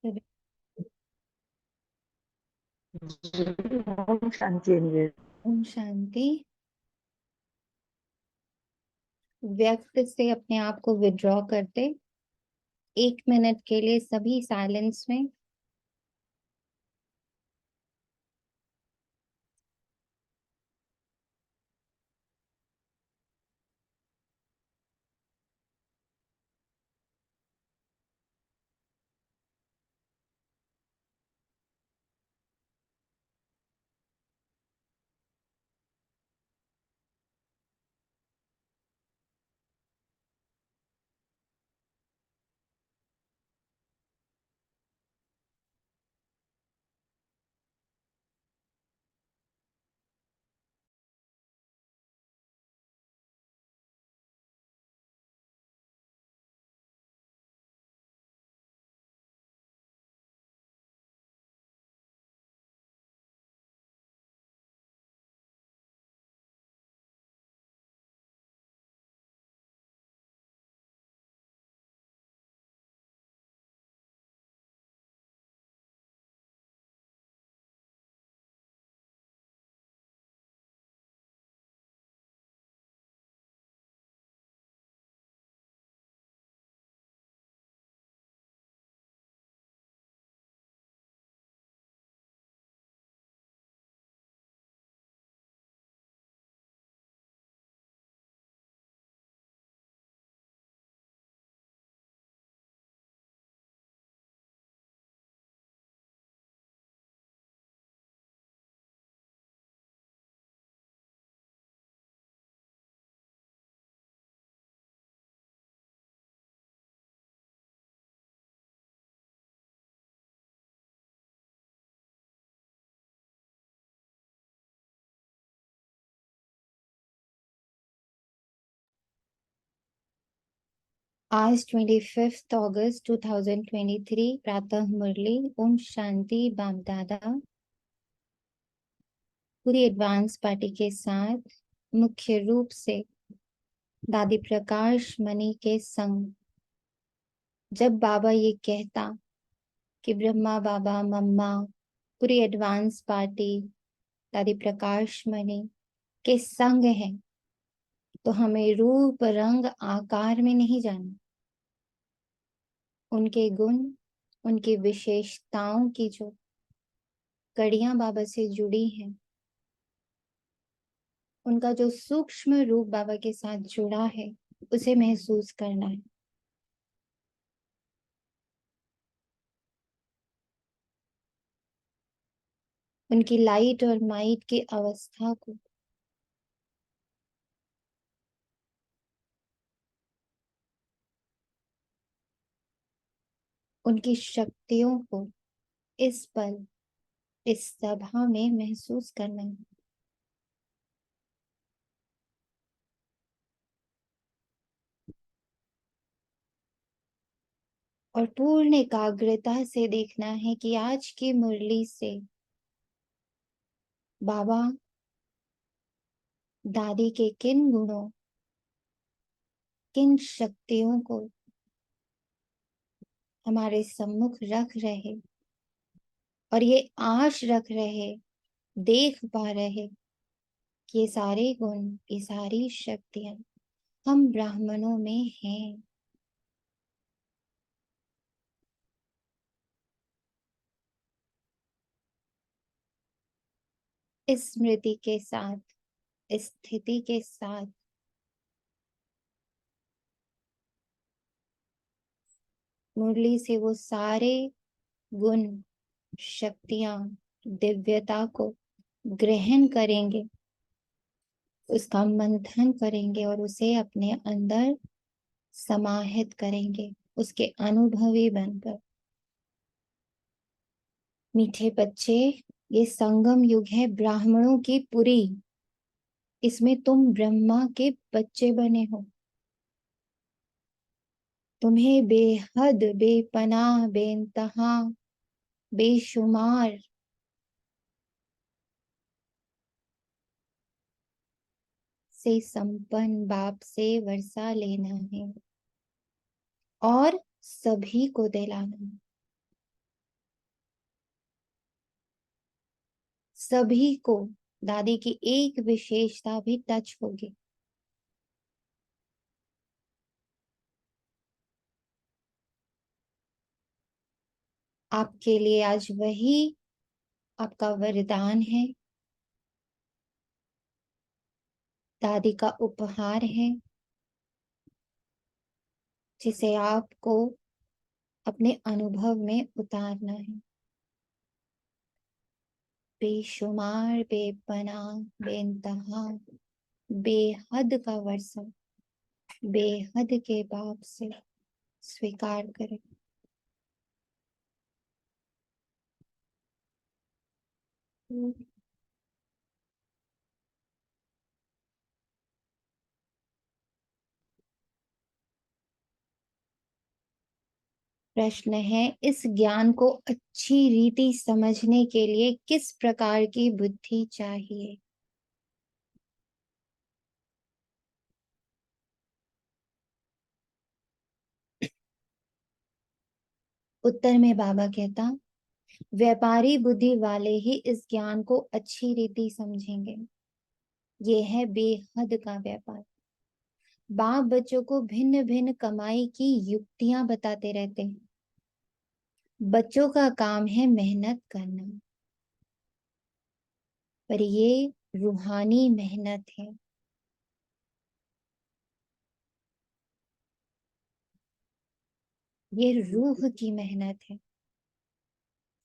ओम शांति अंजलि। ओम शांति। व्यक्त से अपने आप को विड्रॉ करते 1 मिनट के लिए सभी साइलेंस में। आज 25 अगस्त 2023 प्रातः मुरली। ओम शांति। बाप दादा पूरी एडवांस पार्टी के साथ मुख्य रूप से दादी प्रकाश मणि के संग। जब बाबा ये कहता कि ब्रह्मा बाबा मम्मा पूरी एडवांस पार्टी दादी प्रकाश मणि के संग है, तो हमें रूप रंग आकार में नहीं जाना, उनके गुण, उनकी विशेषताओं की जो कड़ियां बाबा से जुड़ी हैं, उनका जो सूक्ष्म रूप बाबा के साथ जुड़ा है, उसे महसूस करना है। उनकी लाइट और माइट की अवस्था को, उनकी शक्तियों को इस पल इस सभा में महसूस करना है। और पूर्ण एकाग्रता से देखना है कि आज की मुरली से बाबा दादी के किन गुणों, किन शक्तियों को हमारे सम्मुख रख रहे, और ये आश रख रहे, देख पा रहे कि ये सारे गुण, ये सारी शक्तियां हम ब्राह्मणों में हैं। इस स्मृति के साथ, इस स्थिति के साथ मुरली से वो सारे गुण, शक्तियां, दिव्यता को ग्रहण करेंगे, उसका मंथन करेंगे और उसे अपने अंदर समाहित करेंगे, उसके अनुभवी बनकर। मीठे बच्चे, ये संगम युग है ब्राह्मणों की पुरी। इसमें तुम ब्रह्मा के बच्चे बने हो। तुम्हें बेहद, बेपनाह, बेइंतहा, बेशुमार से संपन्न बाप से वर्षा लेना है और सभी को दिलाना है। सभी को दादी की एक विशेषता भी टच होगी। आपके लिए आज वही आपका वरदान है, दादी का उपहार है, जिसे आपको अपने अनुभव में उतारना है। बेशुमार, बेपनाह, बेइंतहा, बेहद का वर्षा बेहद के बाप से स्वीकार करें। प्रश्न है, इस ज्ञान को अच्छी रीति समझने के लिए किस प्रकार की बुद्धि चाहिए? उत्तर में बाबा कहता, व्यापारी बुद्धि वाले ही इस ज्ञान को अच्छी रीति समझेंगे। ये है बेहद का व्यापार। बाप बच्चों को भिन्न भिन्न कमाई की युक्तियां बताते रहते हैं। बच्चों का काम है मेहनत करना, पर ये रूहानी मेहनत है। ये रूह की मेहनत है।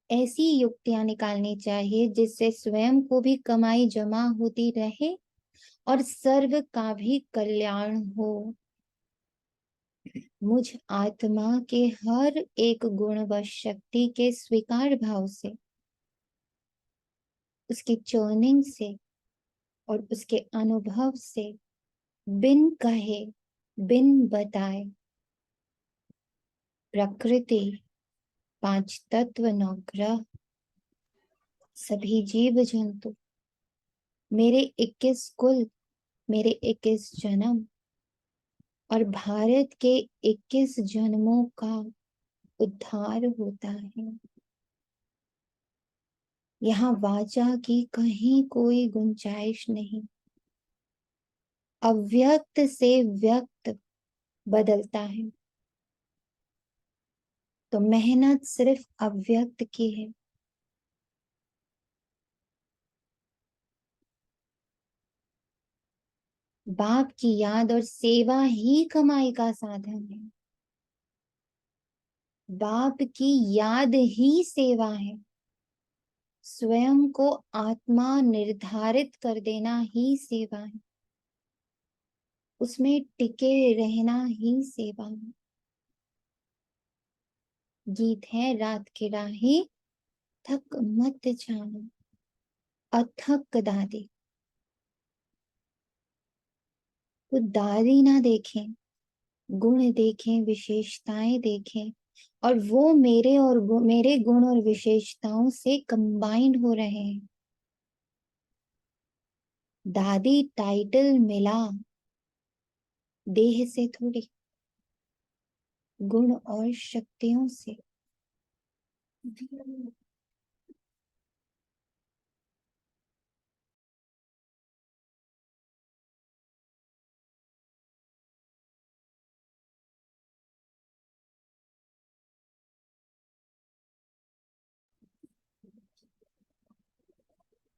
ऐसी युक्तियां निकालनी चाहिए जिससे स्वयं को भी कमाई जमा होती रहे और सर्व का भी कल्याण हो। मुझ आत्मा के हर एक गुण व शक्ति के स्वीकार भाव से, उसकी चर्निंग से और उसके अनुभव से, बिन कहे बिन बताए, प्रकृति, पांच तत्व, नौ ग्रह, सभी जीव जंतु, मेरे 21 कुल, मेरे 21 जन्म और भारत के 21 जन्मों का उद्धार होता है। यहाँ वाचा की कहीं कोई गुंजाइश नहीं। अव्यक्त से व्यक्त बदलता है, तो मेहनत सिर्फ अव्यक्त की है। बाप की याद और सेवा ही कमाई का साधन है। बाप की याद ही सेवा है। स्वयं को आत्मा निर्धारित कर देना ही सेवा है। उसमें टिके रहना ही सेवा है। गीत है, रात की राही थक मत जानो, अथक दादी। तो दादी ना देखें, गुण देखें, विशेषताएं देखें, और वो मेरे गुण और विशेषताओं से कंबाइंड हो रहे हैं। दादी टाइटल मिला देह से थोड़ी, गुण और शक्तियों से।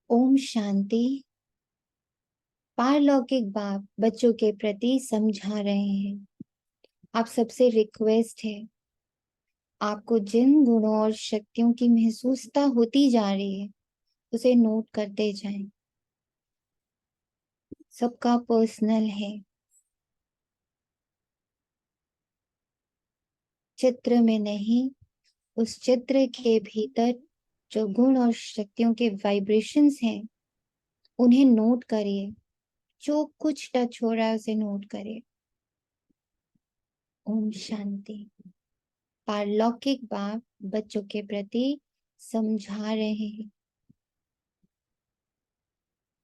ओम शांति। पारलौकिक बाप बच्चों के प्रति समझा रहे हैं। आप सबसे रिक्वेस्ट है, आपको जिन गुणों और शक्तियों की महसूसता होती जा रही है उसे नोट करते जाएं। सबका पर्सनल है, चित्र में नहीं, उस चित्र के भीतर जो गुण और शक्तियों के वाइब्रेशंस हैं उन्हें नोट करिए। जो कुछ टच हो रहा है उसे नोट करिए। ओम शांति। पारलौकिक बाप बच्चों के प्रति समझा रहे हैं।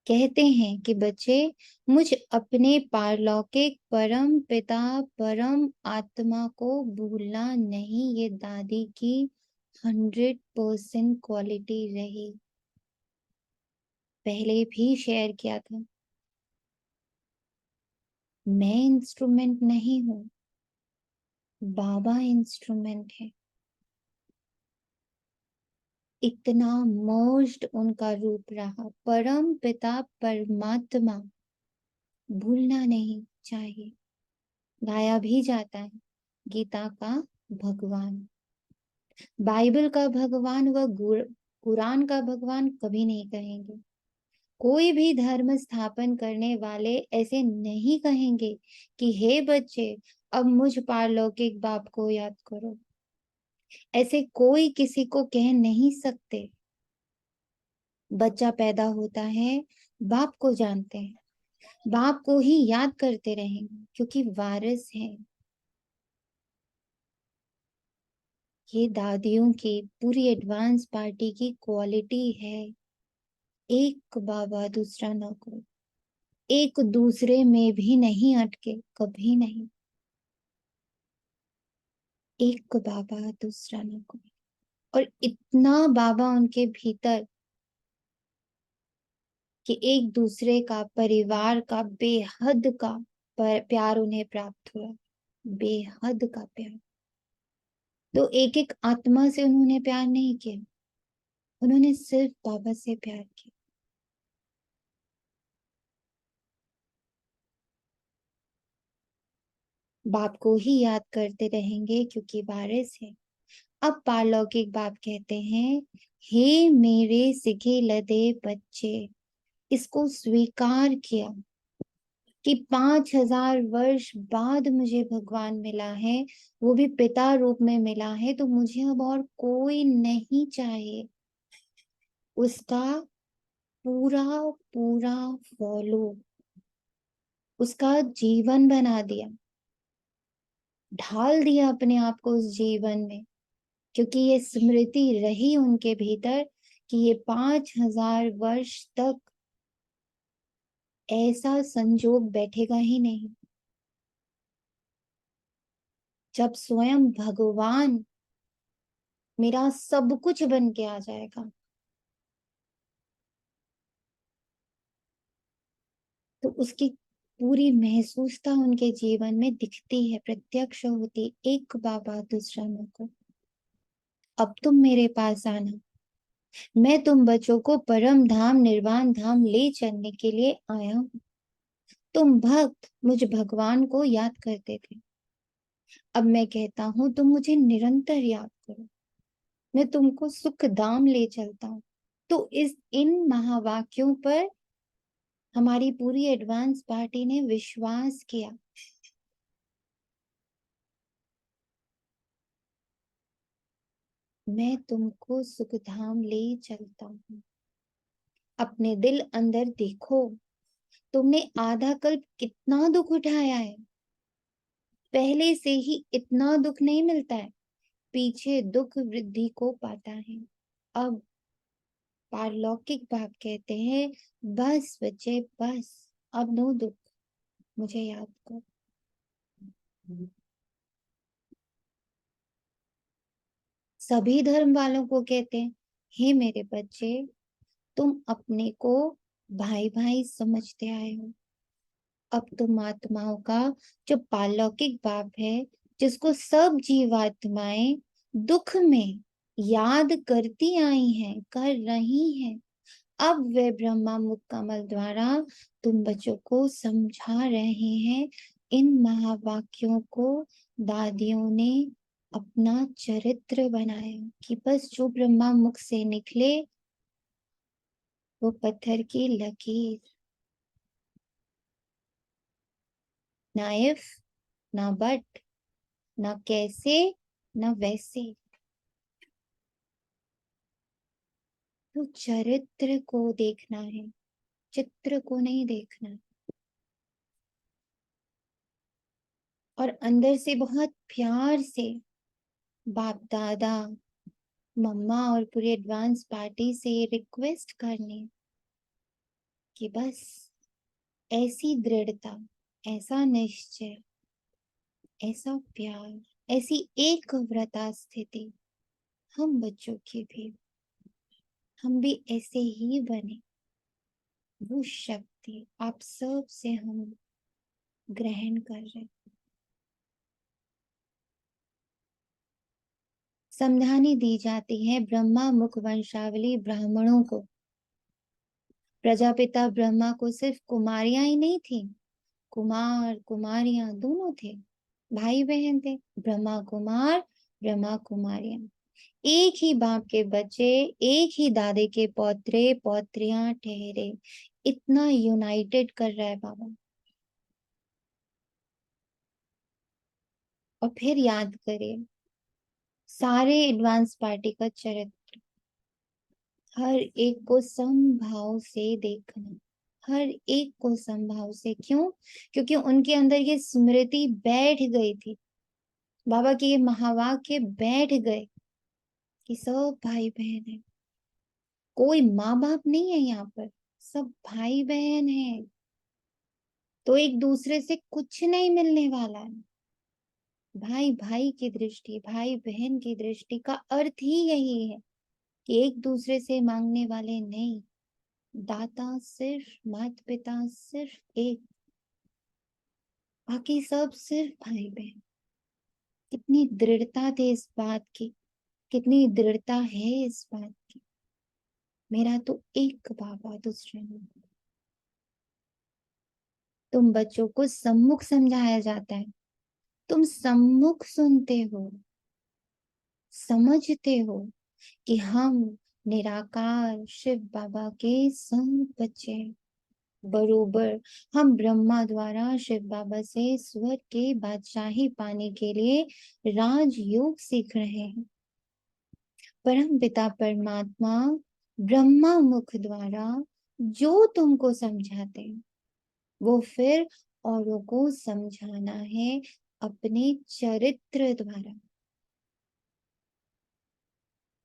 कहते हैं कि बच्चे, मुझ अपने पारलौकिक परम पिता परम आत्मा को भूलना नहीं। ये दादी की 100% क्वालिटी रही। पहले भी शेयर किया था, मैं इंस्ट्रूमेंट नहीं हूं, बाबा इंस्ट्रूमेंट है। इतना मर्ज्ड उनका रूप रहा, परम पिता परमात्मा भूलना नहीं चाहिए। गाया भी जाता है, गीता का भगवान, बाइबल का भगवान व कुरान का भगवान कभी नहीं कहेंगे। कोई भी धर्म स्थापन करने वाले ऐसे नहीं कहेंगे कि हे बच्चे अब मुझ पारलौकिक बाप को याद करो। ऐसे कोई किसी को कह नहीं सकते। बच्चा पैदा होता है, बाप को जानते हैं, बाप को ही याद करते रहेंगे क्योंकि वारिस है। ये दादियों की पूरी एडवांस पार्टी की क्वालिटी है। एक बाबा दूसरा ना कोई, एक दूसरे में भी नहीं अटके, कभी नहीं। एक बाबा दूसरा ना कोई, और इतना बाबा उनके भीतर कि एक दूसरे का, परिवार का बेहद का प्यार उन्हें प्राप्त हुआ, बेहद का प्यार। तो एक एक आत्मा से उन्होंने प्यार नहीं किया, उन्होंने सिर्फ बाबा से प्यार किया। बाप को ही याद करते रहेंगे क्योंकि वारिस है। अब पारलौकिक बाप कहते हैं, हे मेरे सिखे लदे बच्चे, इसको स्वीकार किया कि 5,000 वर्ष बाद मुझे भगवान मिला है, वो भी पिता रूप में मिला है, तो मुझे अब और कोई नहीं चाहिए। उसका पूरा पूरा फॉलो, उसका जीवन बना दिया, ढाल दिया अपने आप को उस जीवन में, क्योंकि ये स्मृति रही उनके भीतर कि ये 5,000 वर्ष तक ऐसा संजोग बैठेगा ही नहीं। जब स्वयं भगवान मेरा सब कुछ बन के आ जाएगा, तो उसकी पूरी महसूसता उनके जीवन में दिखती है, प्रत्यक्ष होती। एक बाबा दूसरा न को, अब तुम मेरे पास आना, मैं तुम बच्चों को परम धाम निर्वाण धाम ले चलने के लिए आया हूं। तुम भक्त मुझ भगवान को याद करते थे, अब मैं कहता हूं तुम मुझे निरंतर याद करो, मैं तुमको सुख धाम ले चलता हूं। तो इन महावाक्यों पर हमारी पूरी एडवांस पार्टी ने विश्वास किया। मैं तुमको सुखधाम ले चलता हूँ। अपने दिल अंदर देखो, तुमने आधा कल्प कितना दुख उठाया है। पहले से ही इतना दुख नहीं मिलता है, पीछे दुख वृद्धि को पाता है। अब पारलौकिक बाप कहते हैं, बस बच्चे बस, अब नो दुख, मुझे याद कर। सभी धर्म वालों को कहते हैं, हे मेरे बच्चे, तुम अपने को भाई भाई समझते आए हो। अब तुम आत्माओं का जो पारलौकिक बाप है, जिसको सब जीवात्माएं दुख में याद करती आई हैं, कर रही हैं, अब वे ब्रह्मा मुख कमल द्वारा तुम बच्चों को समझा रहे हैं। इन महावाक्यों को दादियों ने अपना चरित्र बनाया कि बस जो ब्रह्मा मुख से निकले वो पत्थर की लकीर, ना इफ ना बट, ना कैसे ना वैसे। तो चरित्र को देखना है, चित्र को नहीं देखना है। और अंदर से बहुत प्यार से बाप दादा मम्मा और पूरी एडवांस पार्टी से रिक्वेस्ट करनी कि बस ऐसी दृढ़ता, ऐसा निश्चय, ऐसा प्यार, ऐसी एक व्रता स्थिति हम बच्चों की भी, हम भी ऐसे ही बने। वो शक्ति आप सब से हम ग्रहण कर रहे हैं। समझानी दी जाती है ब्रह्मा मुख वंशावली ब्राह्मणों को। प्रजापिता ब्रह्मा को सिर्फ कुमारियां ही नहीं थी, कुमार कुमारियां दोनों थे, भाई बहन थे। ब्रह्मा कुमार, ब्रह्मा कुमारियां, एक ही बाप के बच्चे, एक ही दादे के पौत्रे पौत्रियां ठहरे। इतना यूनाइटेड कर रहा है बाबा। और फिर याद करिए सारे एडवांस पार्टी का चरित्र, हर एक को समभाव से देखना, हर एक को समभाव से। क्यों? क्योंकि उनके अंदर ये स्मृति बैठ गई थी, बाबा के ये महावाक्य बैठ गए कि सब भाई बहन है। कोई माँ बाप नहीं है यहाँ पर, सब भाई बहन है। तो एक दूसरे से कुछ नहीं मिलने वाला है। भाई भाई की दृष्टि, भाई बहन की दृष्टि का अर्थ ही यही है कि एक दूसरे से मांगने वाले नहीं, दाता सिर्फ माता पिता सिर्फ एक, बाकी सब सिर्फ भाई बहन। कितनी दृढ़ता थी इस बात की, कितनी दृढ़ता है इस बात की। मेरा तो एक बाबा, दूसरे नहीं। तुम बच्चों को सम्मुख समझाया जाता है, तुम सम्मुख सुनते हो, समझते हो कि हम निराकार शिव बाबा के संग बच्चे हैं। बरोबर हम ब्रह्मा द्वारा शिव बाबा से स्वर्ग के बादशाही पाने के लिए राजयोग सीख रहे हैं। परम पिता परमात्मा ब्रह्मा मुख द्वारा जो तुमको समझाते हैं, वो फिर औरों को समझाना है अपने चरित्र द्वारा।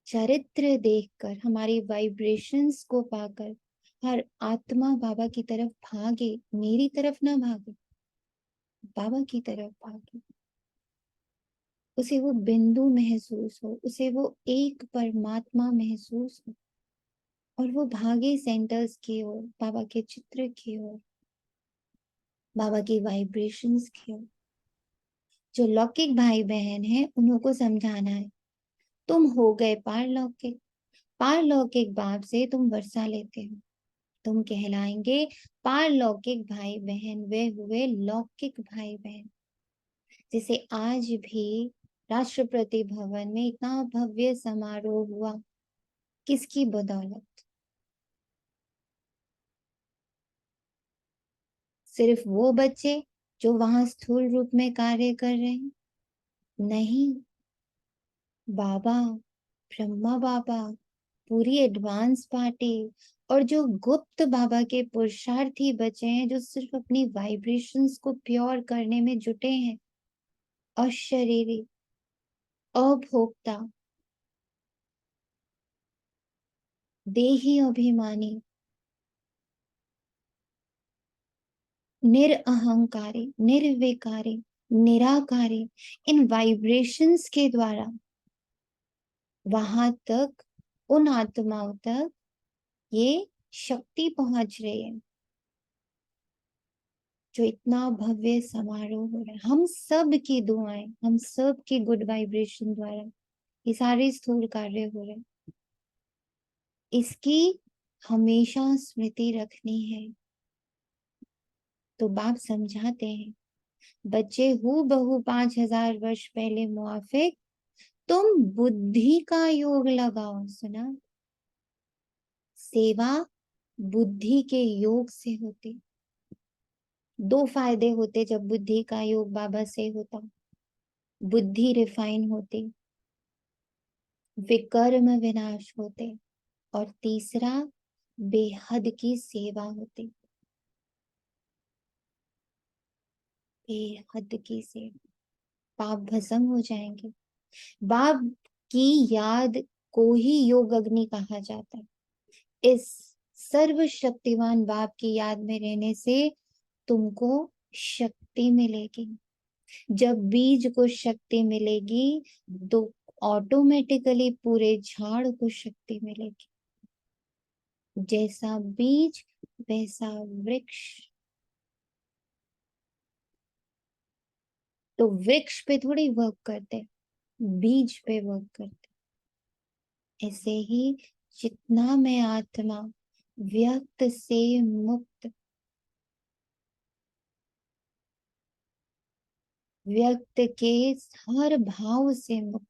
चरित्र देखकर, हमारी वाइब्रेशंस को पाकर हर आत्मा बाबा की तरफ भागे, मेरी तरफ ना भागे, बाबा की तरफ भागे। उसे वो बिंदु महसूस हो, उसे वो एक परमात्मा महसूस हो, और वो भागे सेंटर्स की ओर, बाबा के चित्र की ओर, बाबा की वाइब्रेशंस की ओर। जो लौकिक भाई बहन है उन्हों को समझाना है, तुम हो गए पारलौकिक, पारलौकिक बाप से तुम वर्षा लेते हो, तुम कहलाएंगे पारलौकिक भाई बहन। वे हुए लौकिक भाई बहन। जैसे आज भी राष्ट्रपति भवन में इतना भव्य समारोह हुआ, किसकी बदौलत? सिर्फ वो बच्चे जो वहां स्थूल रूप में कार्य कर रहे हैं? नहीं, बाबा, ब्रह्मा बाबा, पूरी एडवांस पार्टी, और जो गुप्त बाबा के पुरुषार्थी बचे हैं, जो सिर्फ अपनी वाइब्रेशंस को प्योर करने में जुटे हैं। अशरीरी, अभोक्ता, देही अभिमानी, निरअहंकारी, निर्विकारी, निराकारी, इन वाइब्रेशंस के द्वारा वहां तक, उन आत्माओं तक ये शक्ति पहुंच रही है। जो इतना भव्य समारोह हो रहा है, हम सब की दुआएं, हम सब की गुड वाइब्रेशन द्वारा ये सारे स्थूल कार्य हो रहे हैं। इसकी हमेशा स्मृति रखनी है। तो बाप समझाते हैं, बच्चे हूँ बहू 5000 वर्ष पहले मुआफिक, तुम बुद्धि का योग लगाओ। सुना? सेवा बुद्धि के योग से होती। दो फायदे होते जब बुद्धि का योग बाबा से होता। बुद्धि रिफाइन होती, विकर्म विनाश होते, और तीसरा बेहद की सेवा होती। बेहद की सेवा, पाप भस्म हो जाएंगे। बाप की याद को ही योग अग्नि कहा जाता है। इस सर्वशक्तिमान बाप की याद में रहने से तुमको शक्ति मिलेगी। जब बीज को शक्ति मिलेगी तो ऑटोमेटिकली पूरे झाड़ को शक्ति मिलेगी। जैसा बीज वैसा वृक्ष। तो वृक्ष पे थोड़ी वर्क करते, बीज पे वर्क करते। ऐसे ही जितना मैं आत्मा व्यक्त से मुक्त, व्यक्त के हर भाव से मुक्त,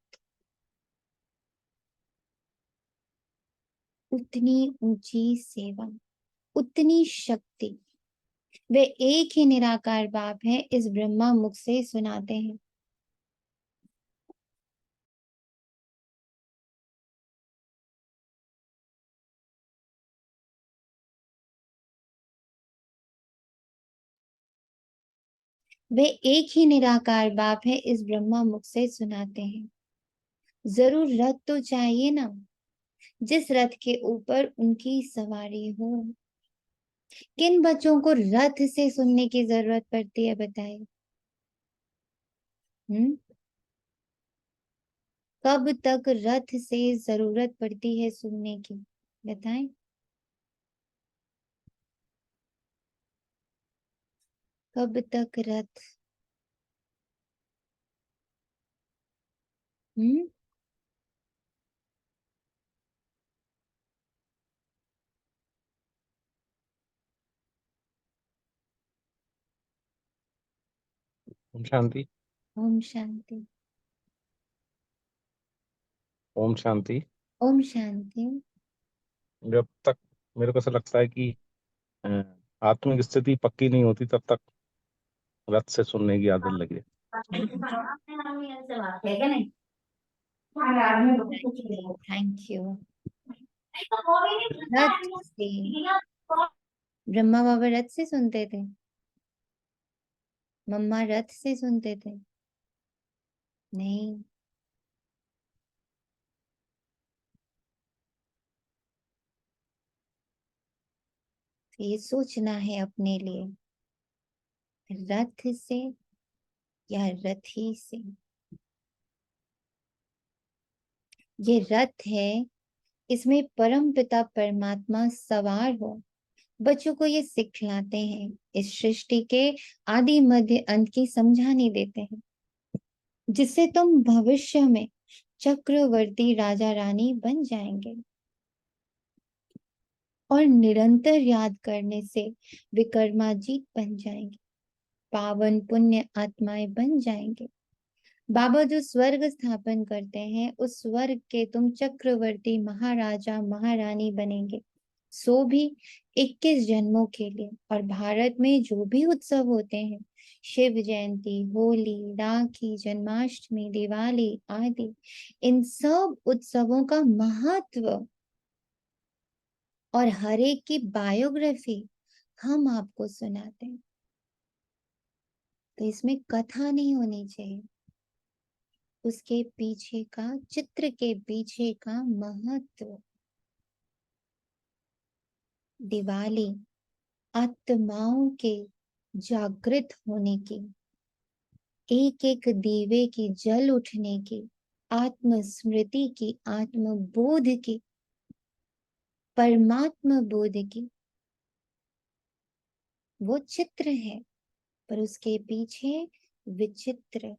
उतनी ऊंची सेवा, उतनी शक्ति वे एक ही निराकार बाप है, इस ब्रह्मा मुख से सुनाते हैं। वे एक ही निराकार बाप है, इस ब्रह्मा मुख से सुनाते हैं। जरूर रथ तो चाहिए ना, जिस रथ के ऊपर उनकी सवारी हो। किन बच्चों को रथ से सुनने की जरूरत पड़ती है बताइए? कब तक रथ से जरूरत पड़ती है सुनने की, बताएं? कब तक रथ? हम्म। ओम शांति। ओम शांति। ओम शांति। ओम शांति। जब तक मेरे को ऐसा लगता है कि अ, आत्मिक स्थिति पक्की नहीं होती तब तक रथ से सुनने की आदत लगे। Thank you. रथ से, ब्रह्मा बाबा रथ से सुनते थे, मम्मा रथ से सुनते थे? नहीं। ये सोचना है अपने लिए, रथ से या रथी से। ये रथ है, इसमें परम पिता परमात्मा सवार हो, बच्चों को ये सिखलाते हैं, इस सृष्टि के आदि मध्य अंत की समझानी देते हैं, जिससे तुम भविष्य में चक्रवर्ती राजा रानी बन जाएंगे। और निरंतर याद करने से विक्रमाजीत बन जाएंगे, पावन पुण्य आत्माएं बन जाएंगे। बाबा जो स्वर्ग स्थापन करते हैं, उस स्वर्ग के तुम चक्रवर्ती महाराजा महारानी बनेंगे, सो भी 21 जन्मों के लिए। और भारत में जो भी उत्सव होते हैं, शिव जयंती, होली, राखी, जन्माष्टमी, दिवाली आदि, इन सब उत्सवों का महत्व और हर एक की बायोग्राफी हम आपको सुनाते हैं। तो इसमें कथा नहीं होनी चाहिए, उसके पीछे का, चित्र के पीछे का महत्व। दिवाली आत्माओं के जागृत होने की, एक एक दीवे की जल उठने की, आत्म स्मृति की, आत्म बोध की, परमात्मा बोध की, वो चित्र है। पर उसके पीछे विचित्र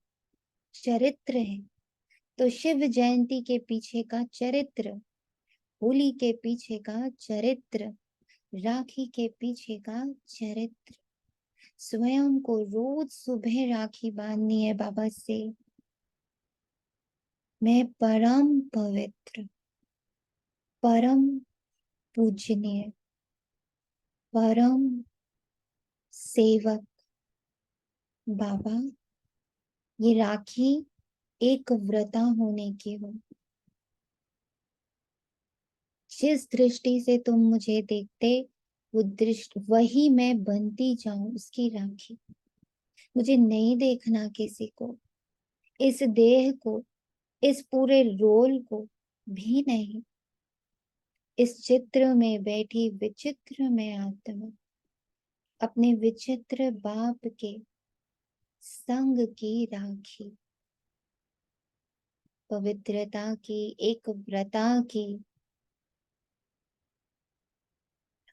चरित्र है। तो शिव जयंती के पीछे का चरित्र, होली के पीछे का चरित्र, राखी के पीछे का चरित्र। स्वयं को रोज सुबह राखी बांधनी है बाबा से, मैं परम पवित्र, परम पूजनीय, परम सेवक बाबा। ये राखी एक व्रता होने की हो। जिस दृष्टि से तुम मुझे देखते, वो दृष्टि वही मैं बनती जाऊं, उसकी राखी। मुझे नहीं देखना किसी को, इस देह को, इस पूरे रोल को भी नहीं। इस चित्र में बैठी विचित्र में आत्मा, अपने विचित्र बाप के संग की राखी, पवित्रता की, एक व्रता की,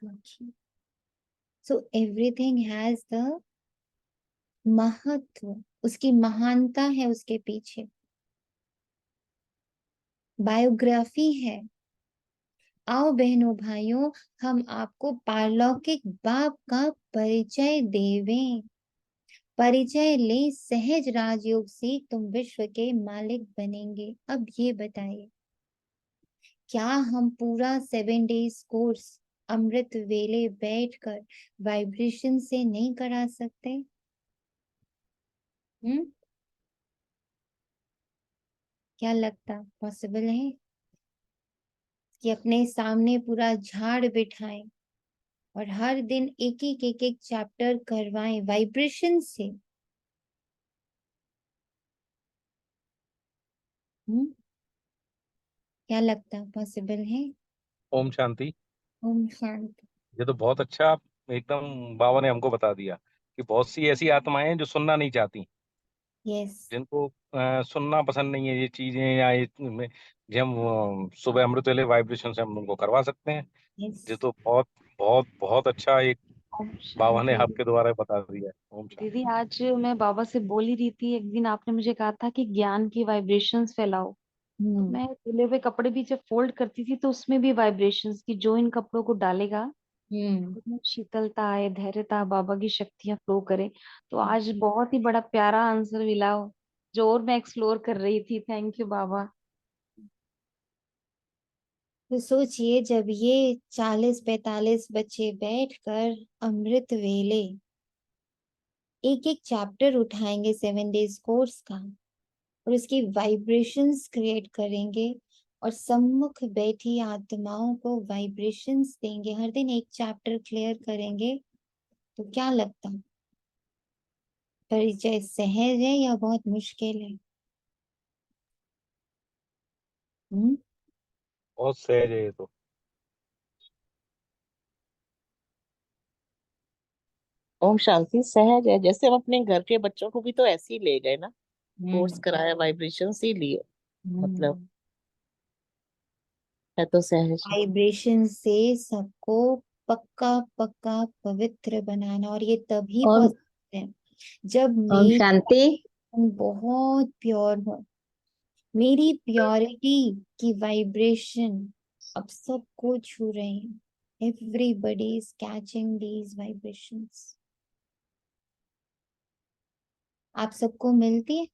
सो एवरीथिंग हैज द महत्व, उसकी महानता है उसके पीछे, बायोग्राफी है। आओ बहनों भाइयों, हम आपको पारलौकिक बाप का परिचय देवें। परिचय ले सहज राजयोग से तुम विश्व के मालिक बनेंगे। अब ये बताइए, क्या हम पूरा 7 डेज कोर्स अमृत वेले बैठकर वाइब्रेशन से नहीं करा सकते? क्या लगता पॉसिबल है कि अपने सामने पूरा झाड़ बिठाएं और हर दिन एक एक चैप्टर करवाएं वाइब्रेशन से? क्या लगता पॉसिबल है? ओम शांति। ओम शांति। ये तो बहुत अच्छा एकदम बाबा ने हमको बता दिया कि बहुत सी ऐसी आत्माएं हैं जो सुनना नहीं चाहती, यस। जिनको सुनना पसंद नहीं है ये चीजें, या ये जो हम सुबह अमृत वेले वाइब्रेशन से हम उनको करवा सकते हैं। यस। ये तो बहुत बहुत बहुत अच्छा एक ओम बाबा ने शांति। आपके द्वारा बता दिया। ओम शांति। दीदी आज मैं बाबा से बोल ही रही थी, एक दिन आपने मुझे कहा था कि ज्ञान की वाइब्रेशंस फैलाओ। तो मैं धुले हुए कपड़े भी जब फोल्ड करती थी तो उसमें भी वाइब्रेशंस की, जो इन कपड़ों को डालेगा उसमें शीतलता आए, धैर्यता, बाबा की शक्तियां फ्लो करे। तो आज बहुत ही बड़ा प्यारा आंसर मिला जो और मैं एक्सप्लोर कर रही थी। Thank you Baba. तो सोचिए, जब ये 40-45 बच्चे बैठकर अमृत वेले एक एक चैप्टर उठाएंगे 7 डेज कोर्स का और उसकी वाइब्रेशंस क्रिएट करेंगे और सम्मुख बैठी आत्माओं को वाइब्रेशंस देंगे, हर दिन एक चैप्टर क्लियर करेंगे, तो क्या लगता परिचय सहज है या बहुत मुश्किल है? बहुत सहज है ये तो। ओम शांति सहज है, जैसे हम अपने घर के बच्चों को भी तो ऐसे ही ले गए ना, कोर्स कराया, वाइब्रेशन ही लिए, मतलब है तो सहज। वाइब्रेशन से सबको पक्का पक्का पवित्र बनाना, और ये तभी ओम पॉसिबल है जब ओम मेरी शांति। बहुत प्योर हो। मेरी प्योरिटी की वाइब्रेशन अब सबको छू रहे हैं। Everybody is catching these vibrations. आप सबको मिलती है?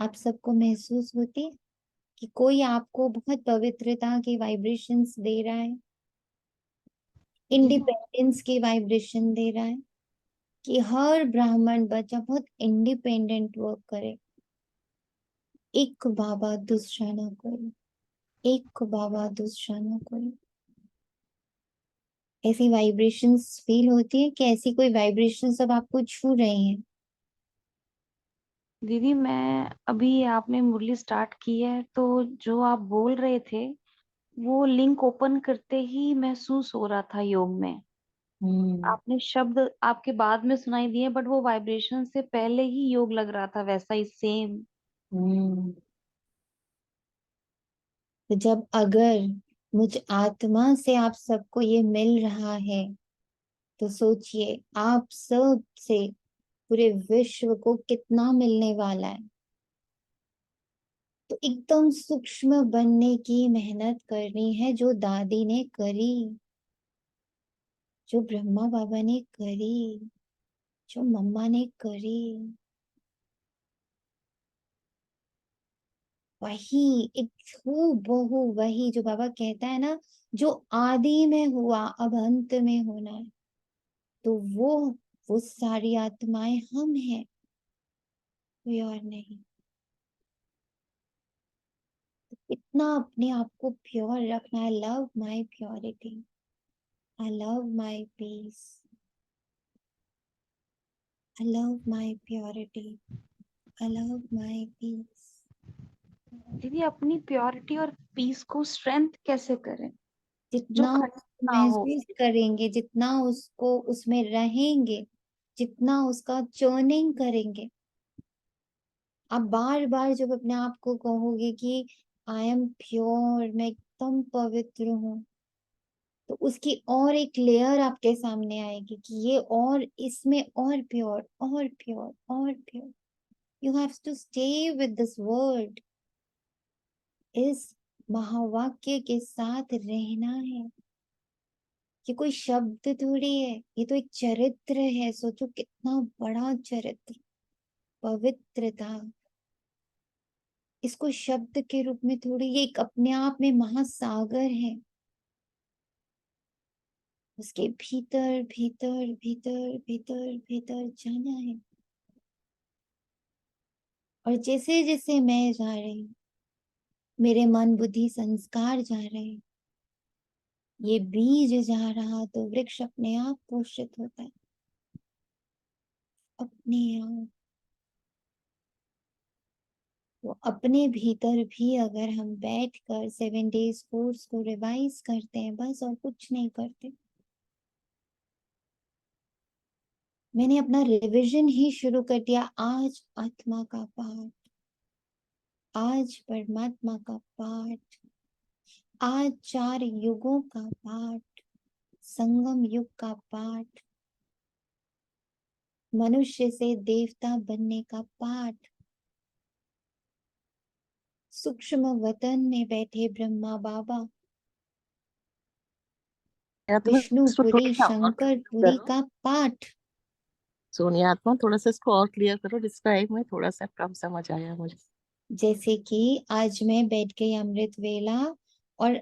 आप सबको महसूस होती है कि कोई आपको बहुत पवित्रता की वाइब्रेशंस दे रहा है, इंडिपेंडेंस की वाइब्रेशन दे रहा है, कि हर ब्राह्मण बच्चा बहुत इंडिपेंडेंट वर्क करे? एक बाबा दूसरा ना करे, एक बाबा दूसरा ना करे। ऐसी वाइब्रेशंस फील होती है कि ऐसी कोई वाइब्रेशंस अब आपको छू रही हैं? दीदी मैं अभी, आपने मुरली स्टार्ट की है तो जो आप बोल रहे थे वो लिंक ओपन करते ही महसूस हो रहा था योग में। आपने शब्द आपके बाद में सुनाई दिए, बट वो वाइब्रेशन से पहले ही योग लग रहा था वैसा ही सेम। तो जब अगर मुझ आत्मा से आप सबको ये मिल रहा है, तो सोचिए आप सब से पूरे विश्व को कितना मिलने वाला है। तो एकदम सूक्ष्म बनने की मेहनत करनी है, जो दादी ने करी, जो ब्रह्मा बाबा ने करी, जो मम्मा ने करी। वही एक हूबहू वही जो बाबा कहता है ना, जो आदि में हुआ अब अंत में होना है। तो वो सारी आत्माएं हम हैं, कोई और नहीं। इतना अपने आप को प्योर रखना। I love my purity, I love my peace, I love my purity, I love my peace. दीदी अपनी प्योरिटी और पीस को स्ट्रेंथ कैसे करें जो जितना खत्म ना हो? महसूस करेंगे, जितना उसको उसमें रहेंगे, जितना उसका चर्निंग करेंगे, आप बार बार जब अपने आप को कहोगे कि आई एम प्योर, मैं एकदम पवित्र हूँ, तो उसकी और एक लेयर आपके सामने आएगी कि ये और इसमें और प्योर और प्योर और pure. You have to stay with this word. इस महावाक्य के साथ रहना है। ये कोई शब्द थोड़ी है, ये तो एक चरित्र है। सोचो कितना बड़ा चरित्र, पवित्रता। इसको शब्द के रूप में थोड़ी, ये एक अपने आप में महासागर है। उसके भीतर भीतर भीतर भीतर भीतर जाना है। और जैसे जैसे मैं जा रही हूँ, मेरे मन बुद्धि संस्कार जा रहे हैं, ये बीज जा रहा तो वृक्ष अपने आप पोषित होता है, अपने आप। तो अपने भीतर भी अगर हम बैठकर 7 डेज कोर्स को रिवाइज करते हैं, बस और कुछ नहीं करते। मैंने अपना रिवीजन ही शुरू कर दिया। आज आत्मा का पाठ, आज परमात्मा का पाठ, आज 4 युगों का पाठ, संगम युग का पाठ, मनुष्य से देवता बनने का पाठ, सूक्ष्म वतन में बैठे ब्रह्मा बाबा, आत्मा इसको विष्णुपुरी थोड़ा सा और शंकरपुरी करो। का पाठ। सोनिया आत्मा, थोड़ा सा इसको और क्लियर करो, डिस्क्राइब में थोड़ा सा कम समझ आया मुझे। जैसे कि आज मैं बैठ गई अमृत वेला, और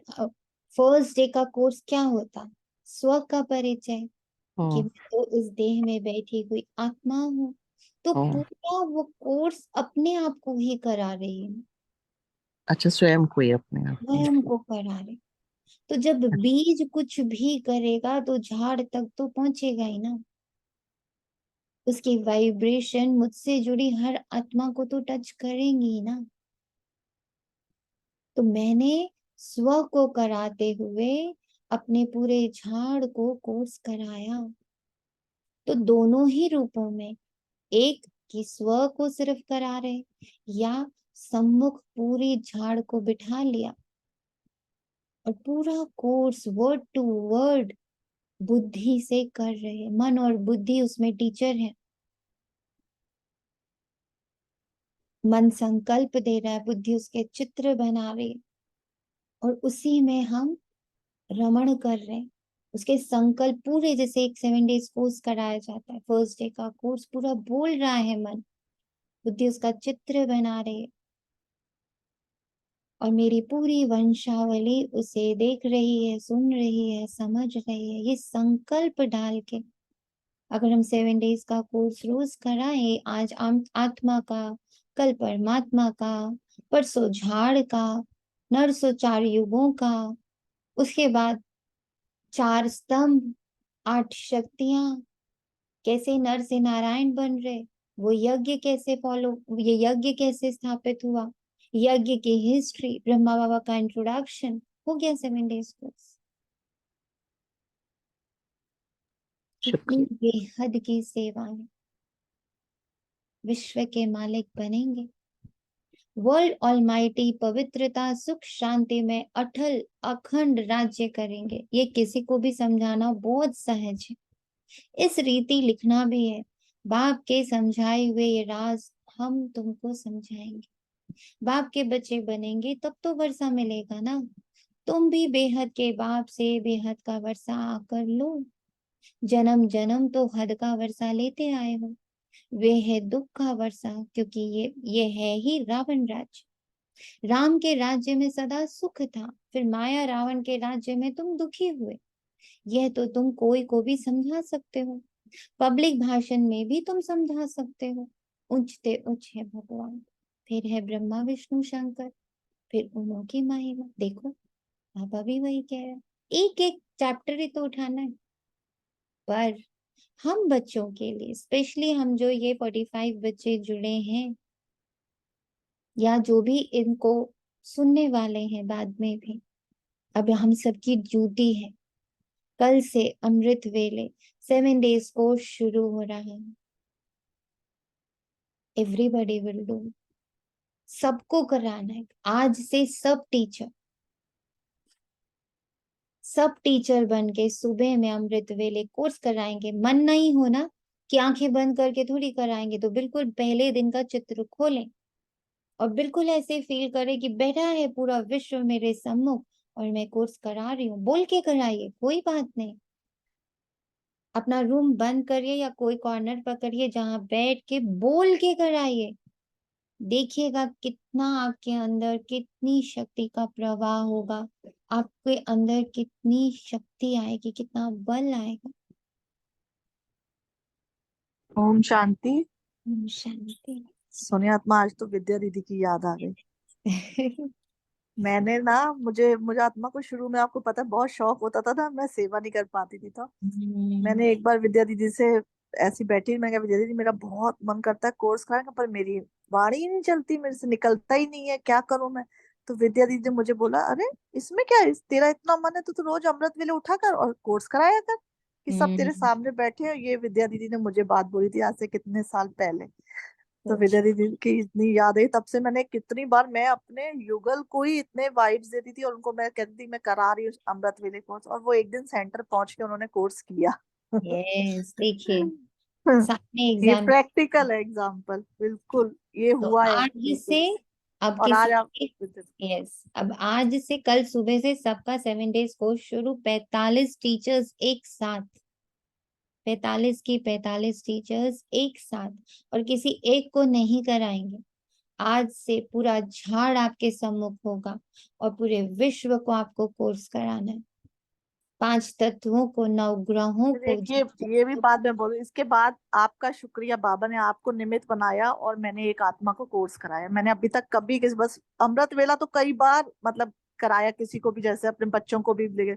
फर्स्ट डे का कोर्स क्या होता? स्व का परिचय, कि हम्म। मैं तो इस देह में बैठी हुई आत्मा हूँ। तो हम्म। पूरा वो कोर्स अपने आप को ही करा रही है, अच्छा, स्वयं को ही अपने आप को। स्वयं को करा रही। तो जब बीज कुछ भी करेगा तो झाड़ तक तो पहुंचेगा ही ना। उसकी वाइब्रेशन मुझसे जुड़ी हर आत्मा को तो टच करेंगी ही ना। तो मैंने स्व को कराते हुए अपने पूरे झाड़ को कोर्स कराया। तो दोनों ही रूपों में, एक कि स्व को सिर्फ करा रहे, या सम्मुख पूरी झाड़ को बिठा लिया और पूरा कोर्स वर्ड टू वर्ड बुद्धि से कर रहे। मन और बुद्धि उसमें टीचर है। मन संकल्प दे रहा है, बुद्धि उसके चित्र बना रही है, और उसी में हम रमण कर रहे हैं। उसके संकल्प पूरे, जैसे एक 7 डेज कोर्स कराया जाता है, फर्स्ट डे का कोर्स पूरा बोल रहा है मन, बुद्धि उसका चित्र बना रही है, और मेरी पूरी वंशावली उसे देख रही है, सुन रही है, समझ रही है। ये संकल्प डाल के अगर हम 7 डेज का कोर्स रोज कराए, आज आत्मा का, कल परमात्मा का, परसों झाड़ का, नरसों 4 युगों का, उसके बाद 4 स्तंभ, 8 शक्तियां, कैसे नर से नारायण बन रहे, वो यज्ञ कैसे फॉलो, ये यज्ञ कैसे स्थापित हुआ, यज्ञ की हिस्ट्री, ब्रह्मा बाबा का इंट्रोडक्शन, हो गया 7 डेज कोर्स। कितनी शुक्रिया। बेहद की सेवा है। विश्व के मालिक बनेंगे। वर्ल्ड ऑलमाइटी पवित्रता सुख शांति में अटल अखंड राज्य करेंगे। ये किसी को भी समझाना बहुत सहज है। इस रीति लिखना भी है। बाप के समझाए हुए ये राज हम तुमको समझाएंगे। बाप के बच्चे बनेंगे तब तो वर्षा मिलेगा ना। तुम भी बेहद के बाप से बेहद का वर्षा आकर लो। जन्म जन्म तो हद का वर्षा लेते आए हो। वे है दुख का वर्षा, क्योंकि ये है ही रावण राज्य। राम के राज्य में सदा सुख था, फिर माया रावण के राज्य में तुम दुखी हुए। यह तो तुम कोई को भी समझा सकते हो, पब्लिक भाषण में भी तुम समझा सकते हो। उच्चते उच्च है भगवान, फिर है ब्रह्मा विष्णु शंकर, फिर उन्हों की महिमा। देखो पापा भी वही कह रहे हैं, एक एक चैप्टर ही तो उठाना है। पर हम बच्चों के लिए, स्पेशली हम जो ये 45 बच्चे जुड़े हैं, या जो भी इनको सुनने वाले हैं बाद में भी, अब हम सबकी ड्यूटी है। कल से अमृत वेले 7 डेज कोर्स शुरू हो रहा है। एवरीबडी विल डू, सबको कराना है। आज से सब टीचर, सब टीचर बन के सुबह में अमृत वेले कोर्स कराएंगे। मन नहीं हो ना कि आंखें बंद करके थोड़ी कराएंगे, तो बिल्कुल पहले दिन का चित्र खोलें और बिल्कुल ऐसे फील करें कि बैठा है पूरा विश्व मेरे सम्मुख और मैं कोर्स करा रही हूँ। बोल के कराइए, कोई बात नहीं। अपना रूम बंद करिए या कोई कॉर्नर पकड़िए जहां बैठ के बोल के कराइए। देखिएगा कितना आपके अंदर कितनी शक्ति का प्रवाह होगा, आपके अंदर कितनी शक्ति आएगी, कितना बल आएगा। ओम शांति। शांति। सोनिया आत्मा, आज तो विद्या दीदी की याद आ गई। मैंने ना मुझे मुझे आत्मा को शुरू में, आपको पता है, बहुत शौक होता था ना, मैं सेवा नहीं कर पाती थी, तो मैंने एक बार विद्या दीदी से ऐसी बैठी, मैं कहा विद्या दीदी मेरा बहुत मन करता है कोर्स कराने का, पर मेरी वाणी ही नहीं चलती, मेरे से निकलता ही नहीं है, क्या करूं मैं। तो विद्या दीदी ने मुझे बोला, अरे इसमें क्या है, तेरा इतना मन है तो तू रोज अमृत वेले उठा कर और कोर्स कराया कर, कि सब तेरे सामने बैठे हैं। ये विद्या दीदी ने मुझे बात बोली थी आज से कितने साल पहले। तो विद्या दीदी की इतनी याद है, तब से मैंने कितनी बार मैं अपने युगल को ही इतने वाइब्स देती थी और उनको मैं कहती थी मैं करा रही हूँ अमृत वेले कोर्स, और वो एक दिन सेंटर पहुंच के उन्होंने कोर्स किया। यस, देखिए सामने ये एग्जाम। प्रैक्टिकल है एग्जाम्पल, बिल्कुल ये तो हुआ है आज बिल्कुल। से अब और आज किसी आप यस, अब आज से कल सुबह से सबका 7 डेज कोर्स शुरू। 45 टीचर्स एक साथ, 45 की 45 टीचर्स एक साथ, और किसी एक को नहीं कराएंगे। आज से पूरा झाड़ आपके सम्मुख होगा और पूरे विश्व को आपको कोर्स कराना है। 5 तत्वों को, 9 ग्रहों को। देखिए, ये भी बात मैं बोलूं, इसके बाद आपका शुक्रिया, बाबा ने आपको निमित्त बनाया और मैंने एक आत्मा को कोर्स कराया। मैंने अभी तक कभी किसी, बस अमृत वेला तो कई बार मतलब कराया किसी को भी, जैसे अपने बच्चों को भी लेके,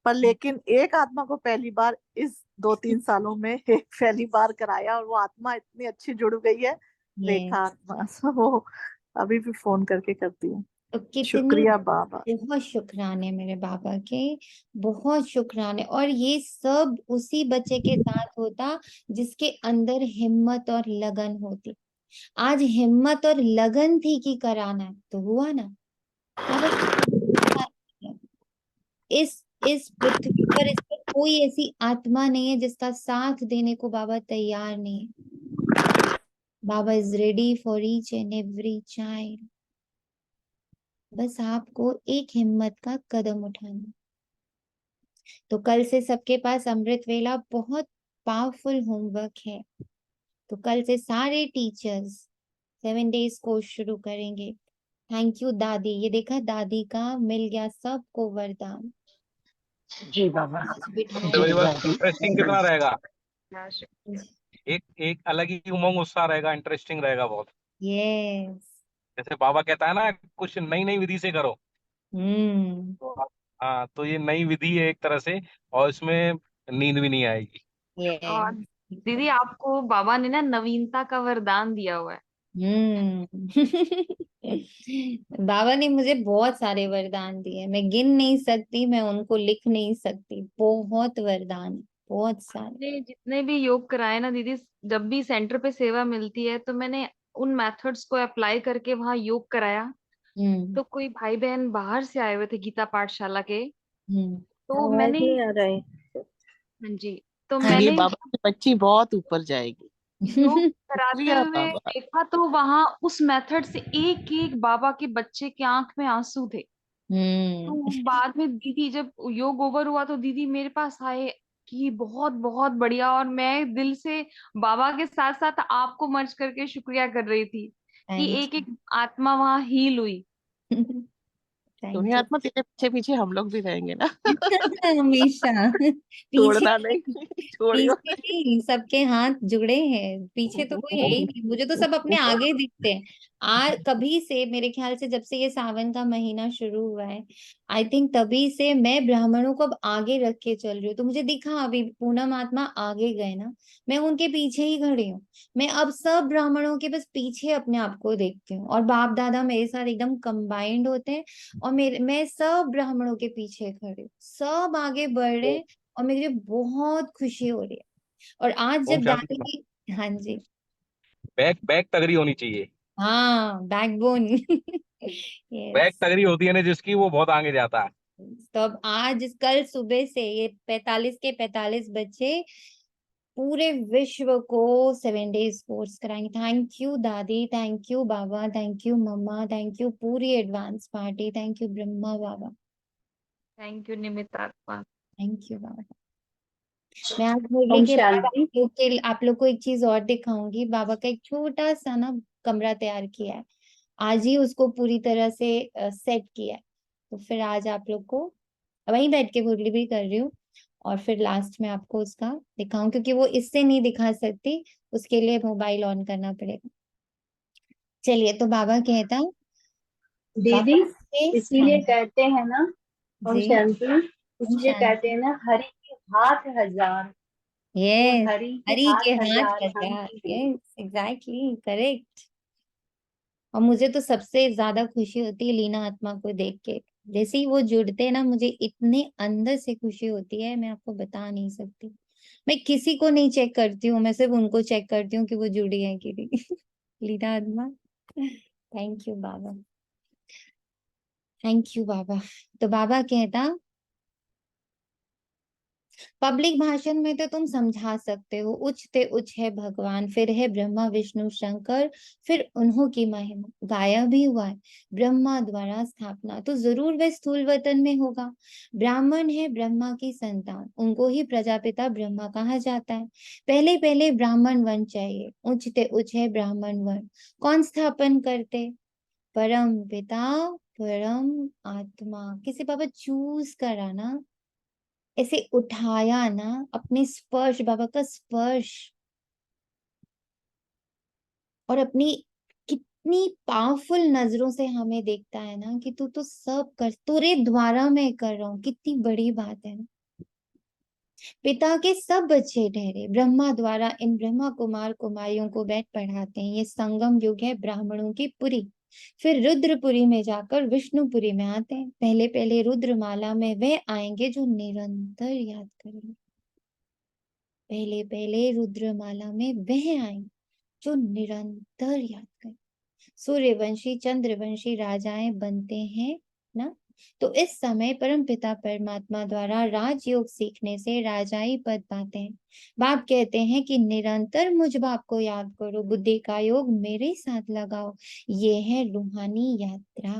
पर लेकिन एक आत्मा को पहली बार इस 2-3 सालों में एक पहली बार कराया, और वो आत्मा इतनी अच्छी जुड़ गई है, रेखा आत्मा। वो अभी भी फोन करके करती हूँ। तो कितनी शुक्रिया बाबा। बहुत शुक्राने मेरे बाबा के, बहुत शुक्राने। और ये सब उसी बच्चे के साथ होता जिसके अंदर हिम्मत और लगन होती। आज हिम्मत और लगन थी कि कराना है, तो हुआ ना। बाबा, इस पृथ्वी पर, इस पर कोई ऐसी आत्मा नहीं है जिसका साथ देने को बाबा तैयार नहीं है। Baba is ready for each and every child. बस आपको एक हिम्मत का कदम उठाना। तो कल से सबके पास अमृत वेला बहुत पावरफुल होमवर्क है। तो कल से सारे टीचर्स 7 डेज कोर्स शुरू करेंगे। थैंक यू दादी। ये देखा, दादी का मिल गया सबको वरदान। जी बाबा। बिठाओ। तो मेरी बात इंटरेस्टिंग कितना रहेगा, एक एक अलग ही उमंग उत्साह रहेगा, इंटरेस्टिंग रहेगा बहुत। यस। जैसे बाबा कहता है ना, कुछ नई नई विधि से करो। हम्म। तो हाँ, तो ये नई विधि है एक तरह से, और इसमें नींद भी नहीं आएगी। और यस। दीदी आपको बाबा ने ना नवीनता का वरदान दिया हुआ है। बाबा ने मुझे बहुत सारे वरदान दिए, मैं गिन नहीं सकती, मैं उनको लिख नहीं सकती। बहुत वरदान है, बहुत सारे। मैंने जितने भी योग कराए ना दीदी, जब भी सेंटर पे सेवा मिलती है तो मैंने उन मेथड्स को अप्लाई करके वहां योग कराया। हम्म। तो कोई भाई बहन बाहर से आए हुए थे गीता पाठशाला के, हम्म। तो आवाज मैंने, नहीं आ रहा है। हाँ जी, तो हाँ। ये मैंने बाबा की बच्ची बहुत ऊपर जाएगी। योग कराते शुक्रिया हुए बाबा। देखा तो वहां उस मेथड से एक एक बाबा के बच्चे के आंख में आंसू थे। तो हम्म। बाद में दीदी जब योग ओवर हुआ तो दीदी मेरे पास आए कि बहुत बहुत बढ़िया, और मैं दिल से बाबा के साथ साथ आपको मर्ज करके शुक्रिया कर रही थी कि थैंक एक एक आत्मा वहां हील हुई। यू। दुनिया थैंक आत्मा, तेरे पीछे पीछे हम लोग भी रहेंगे ना। यू। हमेशा पीछे छोड़ना नहीं, छोड़ियो पीछे नहीं, सबके हाथ जुड़े हैं, पीछे तो कोई है ही नहीं। नहीं। मुझे तो सब अपने आगे दिखते हैं। कभी से, मेरे ख्याल से जब से ये सावन का महीना शुरू हुआ है, आई थिंक तभी से मैं ब्राह्मणों को अब आगे रख के चल रही हूँ। तो मुझे दिखा अभी पूनम आत्मा आगे गए ना, मैं उनके पीछे ही खड़ी हूँ। मैं अब सब ब्राह्मणों के बस पीछे अपने आप को देखती हूँ, और बाप दादा मेरे साथ एकदम कंबाइंड होते हैं, और मैं सब ब्राह्मणों के पीछे खड़ी हूँ। सब आगे बढ़ रहे हैं और मुझे बहुत खुशी हो रही है। और आज ओम जब शांति। दादी की, हाँ जी, बैक बैक तगड़ी होनी चाहिए। हाँ, बैकबोन। Back yes. तगड़ी होती है ना जिसकी, वो बहुत आगे जाता है। तो अब आज कल सुबह से ये 45 के 45 बच्चे पूरे विश्व को 7 डेज कोर्स कराएंगे। थैंक यू दादी, thank you Baba, thank you mamma, thank you पूरी advance party, thank you Brahma Baba, thank you निमित आत्मा। Thank you Baba. मैं आज मुरली ओम के बाद शांति। आप लोग को एक चीज और दिखाऊंगी। बाबा का एक छोटा सा ना कमरा तैयार किया है, आज ही उसको पूरी तरह से सेट किया है। तो फिर आज आप लोग को वहीं बैठ के मुरली भी कर रही हूँ, और फिर लास्ट में आपको उसका दिखाऊं, क्योंकि वो इससे नहीं दिखा सकती, उसके लिए मोबाइल ऑन करना पड़ेगा। चलिए, तो बाबा कहता दीदी, वापस से इसीलिए हाँ कहते हैं ना, ओम जी, शांति, ओम इसलिए कहते शांति। हैं ना, हरि के हाथ हजार। वो यस, हरि के हरि के हाथ हाथ हजार हम हजार, ही हैं। Yes exactly correct. और मुझे तो सबसे ज्यादा खुशी होती है लीना आत्मा को देख के। जैसे ही वो जुड़ते हैं ना, मुझे इतने अंदर से खुशी होती है, मैं आपको बता नहीं सकती। मैं किसी को नहीं चेक करती हूँ, मैं सिर्फ उनको चेक करती हूँ कि वो जुड़ी है कि नहीं। लीना आत्मा, thank you Baba, thank you Baba. तो बाबा कहता पब्लिक भाषण में तो तुम समझा सकते हो, उच्च ते उच्च है भगवान, फिर है ब्रह्मा विष्णु शंकर, फिर उन्हों की महिमा, गाया भी हुआ है ब्रह्मा द्वारा स्थापना, तो जरूर वह स्थूल वतन में होगा। ब्राह्मण है ब्रह्मा की संतान, उनको ही प्रजापिता ब्रह्मा कहा जाता है। पहले पहले ब्राह्मण वर्ण चाहिए, उच्च ते उच्च है ब्राह्मण वर्ण। कौन स्थापन करते? परम पिता परम आत्मा। किसी बाबा चूज करा ना, ऐसे उठाया ना, अपने स्पर्श, बाबा का स्पर्श, और अपनी कितनी पावरफुल नजरों से हमें देखता है ना कि तू तो सब कर, तेरे द्वारा मैं कर रहा हूँ, कितनी बड़ी बात है ना। पिता के सब बच्चे ठहरे ब्रह्मा द्वारा, इन ब्रह्मा कुमार कुमारियों को बैठ पढ़ाते हैं। ये संगम युग है ब्राह्मणों की पुरी। फिर रुद्रपुरी में जाकर विष्णुपुरी में आते हैं। पहले पहले रुद्रमाला में वे आएंगे जो निरंतर याद करेंगे। पहले पहले रुद्रमाला में वह आए जो निरंतर याद करें। सूर्यवंशी चंद्रवंशी राजाएं बनते हैं ना। तो इस समय परमपिता परमात्मा द्वारा राजयोग सीखने से राजाई पद पाते हैं। बाप कहते हैं कि निरंतर मुझ बाप को याद करो, बुद्धि का योग मेरे साथ लगाओ, ये है रूहानी यात्रा।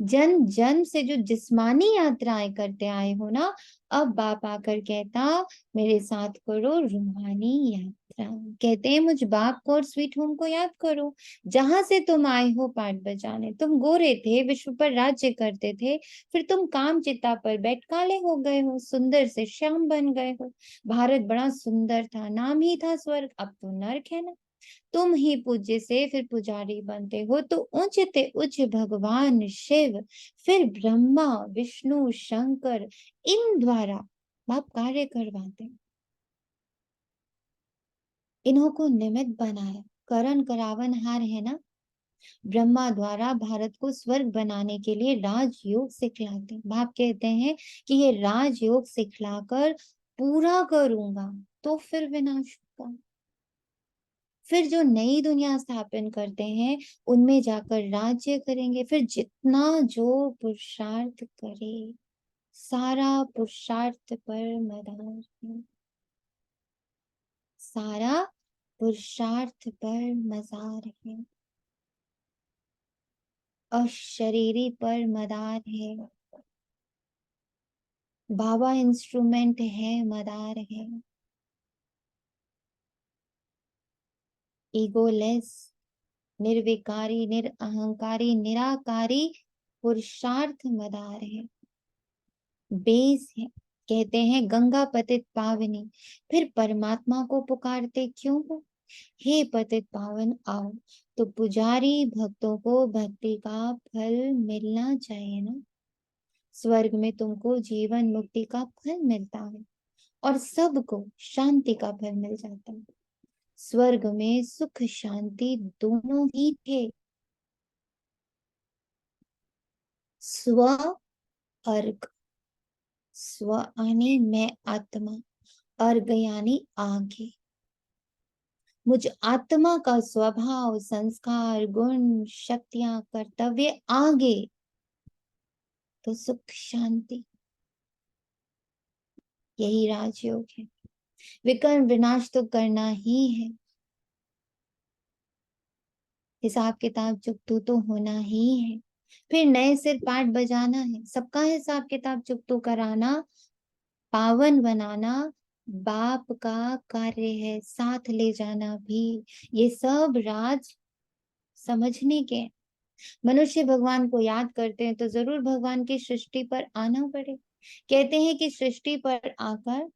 जन्म जन्म से जो जिस्मानी यात्राएं करते आए हो ना, अब बाप आकर कहता मेरे साथ करो रूहानी यात्रा। कहते हैं मुझ बाप को और स्वीट होम को याद करो, जहां से तुम आए हो पाठ बजाने। तुम गोरे थे, विश्व पर राज्य करते थे, फिर तुम काम चिता पर बैठ काले हो गए हो, सुंदर से श्याम बन गए हो। भारत बड़ा सुंदर था, नाम ही था स्वर्ग, अब तो नर्क है ना। तुम ही पूज्य से फिर पुजारी बनते हो, तो उच्च ते उच्च भगवान शिव, फिर ब्रह्मा विष्णु शंकर, इन द्वारा बाप कार्य करवाते। इन्हों को निमित्त बनाया, करण करावन हार है ना। ब्रह्मा द्वारा भारत को स्वर्ग बनाने के लिए राजयोग सिखलाते। बाप कहते हैं कि ये राजयोग सिखलाकर पूरा करूंगा तो फिर विनाश होगा। फिर जो नई दुनिया स्थापन करते हैं, उनमें जाकर राज्य करेंगे। फिर जितना जो पुरुषार्थ करे, सारा पुरुषार्थ पर मदार है, सारा पुरुषार्थ पर मजार है, अशरीरी पर मदार है। बाबा इंस्ट्रूमेंट है, मदार है। ईगोलेस, निर्विकारी, निरअहंकारी, निराकारी पुरुषार्थ मदार है, बेस है। कहते हैं गंगा पतित पावनी, फिर परमात्मा को पुकारते क्यों हो? हे पतित पावन आओ। तो पुजारी भक्तों को भक्ति का फल मिलना चाहिए ना। स्वर्ग में तुमको जीवन मुक्ति का फल मिलता है, और सबको शांति का फल मिल जाता है। स्वर्ग में सुख शांति दोनों ही थे। स्व अर्ग, स्व यानी मैं आत्मा, अर्ग यानी आगे। मुझ आत्मा का स्वभाव, संस्कार, गुण, शक्तियां, कर्तव्य आगे। तो सुख शांति, यही राजयोग है। विकर्म विनाश तो करना ही है, हिसाब किताब चुकतू तो होना ही है, फिर नए सिर पाठ बजाना है, सबका हिसाब किताब चुकतू कराना, पावन बनाना बाप का कार्य है, साथ ले जाना भी। ये सब राज समझने के। मनुष्य भगवान को याद करते हैं तो जरूर भगवान की सृष्टि पर आना पड़े। कहते हैं कि सृष्टि पर आकर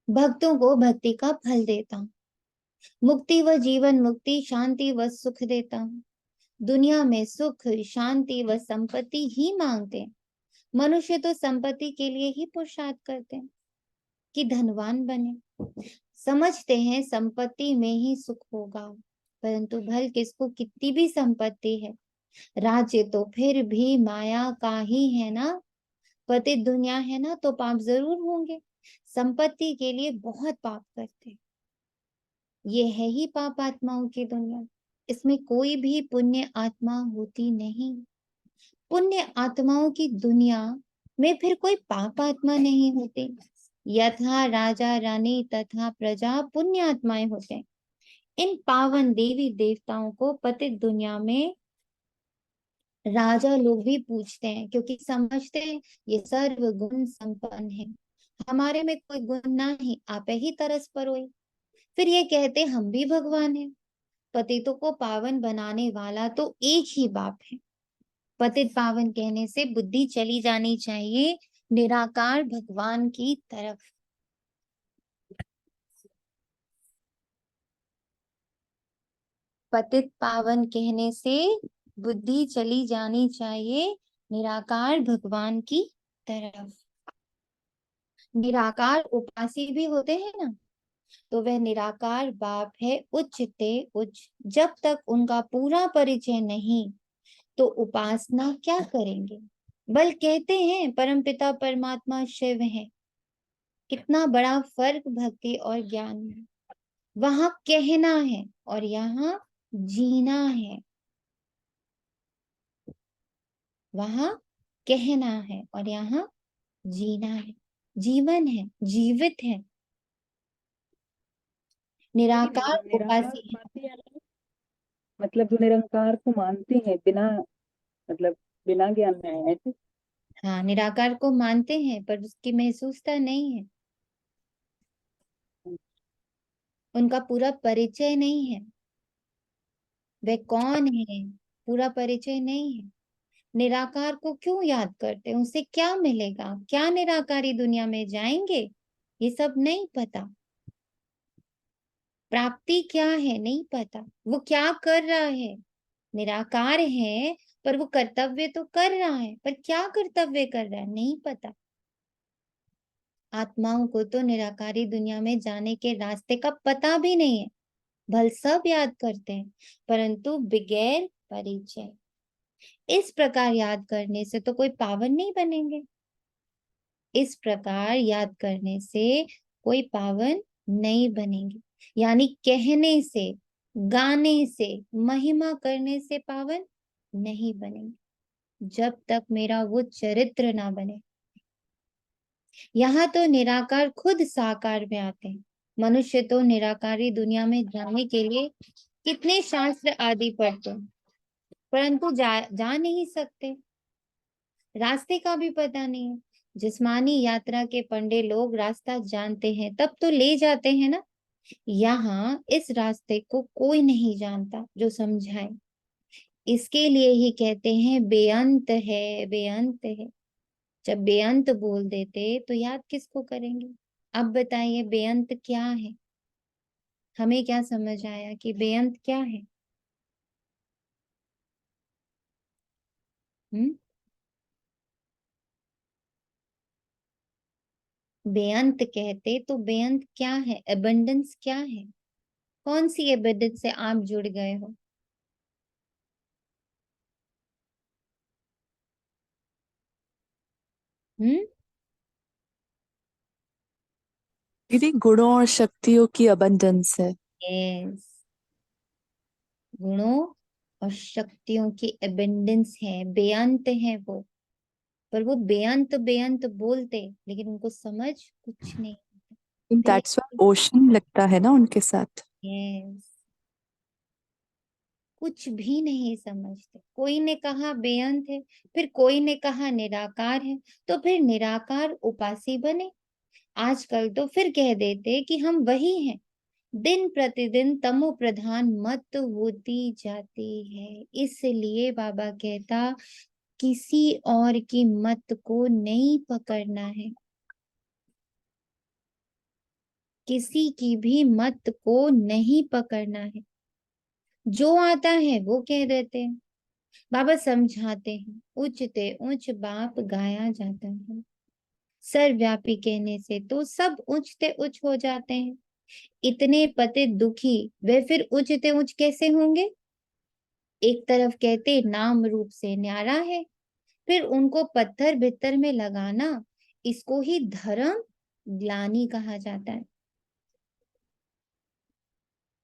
भक्तों को भक्ति का फल देता हूँ, मुक्ति व जीवन मुक्ति, शांति व सुख देता हूँ। दुनिया में सुख शांति व संपत्ति ही मांगते हैं। मनुष्य तो संपत्ति के लिए ही पुरुषार्थ करते हैं कि धनवान बने, समझते हैं संपत्ति में ही सुख होगा, परंतु भल किसको कितनी भी संपत्ति है, राज्य तो फिर भी माया का ही है ना। पतित दुनिया है ना, तो पाप जरूर होंगे। संपत्ति के लिए बहुत पाप करते हैं। ये है ही पाप आत्माओं की दुनिया। इसमें कोई भी पुण्य आत्मा होती नहीं। पुण्य आत्माओं की दुनिया में फिर कोई पाप आत्मा नहीं होती। यथा राजा रानी तथा प्रजा पुण्य आत्माएं होते हैं। इन पावन देवी देवताओं को पतित दुनिया में राजा लोग भी पूछते हैं, क्योंकि समझते हैं ये सर्व गुण संपन्न है, हमारे में कोई गुण नहीं, आप ही तरस परोई। फिर ये कहते हम भी भगवान हैं। पतितों को पावन बनाने वाला तो एक ही बाप है। पतित पावन कहने से बुद्धि चली जानी चाहिए निराकार भगवान की तरफ। पतित पावन कहने से बुद्धि चली जानी चाहिए निराकार भगवान की तरफ। निराकार उपासी भी होते हैं ना, तो वह निराकार बाप है उच्च ते उच्च। जब तक उनका पूरा परिचय नहीं तो उपासना क्या करेंगे। बल कहते हैं परमपिता परमात्मा शिव है। कितना बड़ा फर्क भक्ति और ज्ञान में। वहां कहना है और यहाँ जीना है। वहां कहना है और यहाँ जीना है। जीवन है, जीवित है। निराकार निराकार उपासी है। मानते हैं ना, मतलब जो निरंकार को मानते हैं बिना, मतलब बिना ज्ञान में है ऐसे। हाँ, निराकार को मानते हैं पर उसकी महसूसता नहीं है, उनका पूरा परिचय नहीं है, वे कौन है पूरा परिचय नहीं है। निराकार को क्यों याद करते हैं, उसे क्या मिलेगा, क्या निराकारी दुनिया में जाएंगे, ये सब नहीं पता। प्राप्ति क्या है नहीं पता, वो क्या कर रहा है। निराकार है पर वो कर्तव्य तो कर रहा है, पर क्या कर्तव्य कर रहा है नहीं पता। आत्माओं को तो निराकारी दुनिया में जाने के रास्ते का पता भी नहीं है। भल सब याद करते हैं परंतु बगैर परिचय। इस प्रकार याद करने से तो कोई पावन नहीं बनेंगे। इस प्रकार याद करने से कोई पावन नहीं बनेंगे। यानी कहने से, गाने से, महिमा करने से पावन नहीं बनेंगे, जब तक मेरा वो चरित्र ना बने। यहाँ तो निराकार खुद साकार में आते हैं। मनुष्य तो निराकारी दुनिया में जाने के लिए कितने शास्त्र आदि पढ़ते हैं, परंतु जा नहीं सकते। रास्ते का भी पता नहीं है। जिस्मानी यात्रा के पंडे लोग रास्ता जानते हैं तब तो ले जाते हैं ना। यहाँ इस रास्ते को कोई नहीं जानता जो समझाए। इसके लिए ही कहते हैं बेअंत है, बेअंत है। जब बेअंत बोल देते तो याद किसको करेंगे। अब बताइए बेअंत क्या है, हमें क्या समझ आया कि बेअंत क्या है। हम्म बेअंत कहते तो बेअंत क्या है, एबंडेंस क्या है, कौन सी एबंडेंस से आप जुड़ गए हो। हम्म दीदी गुणों और शक्तियों की अबंडेंस है। यस, गुणों और शक्तियों की एबेंडेंस है, बेअंत है वो। पर वो बेअंत बेअंत बोलते, लेकिन उनको समझ कुछ नहीं। दैट्स व्हाई ओशन लगता है ना उनके साथ। यस, कुछ भी नहीं समझते। कोई ने कहा बेअंत है, फिर कोई ने कहा निराकार है, तो फिर निराकार उपासी बने। आजकल तो फिर कह देते कि हम वही हैं। दिन प्रतिदिन तमो प्रधान मत होती जाती है। इसलिए बाबा कहता, किसी और की मत को नहीं पकड़ना है, किसी की भी मत को नहीं पकड़ना है। जो आता है वो कह देते हैं। बाबा समझाते हैं, उच्चते उच्च बाप गाया जाता है। सर्वव्यापी कहने से तो सब उच्चते उच्च हो जाते हैं। इतने पतित दुखी वे फिर उच्चते उच्च कैसे होंगे? एक तरफ कहते नाम रूप से न्यारा है, फिर उनको पत्थर भित्तर में लगाना, इसको ही धर्म ग्लानि कहा जाता है।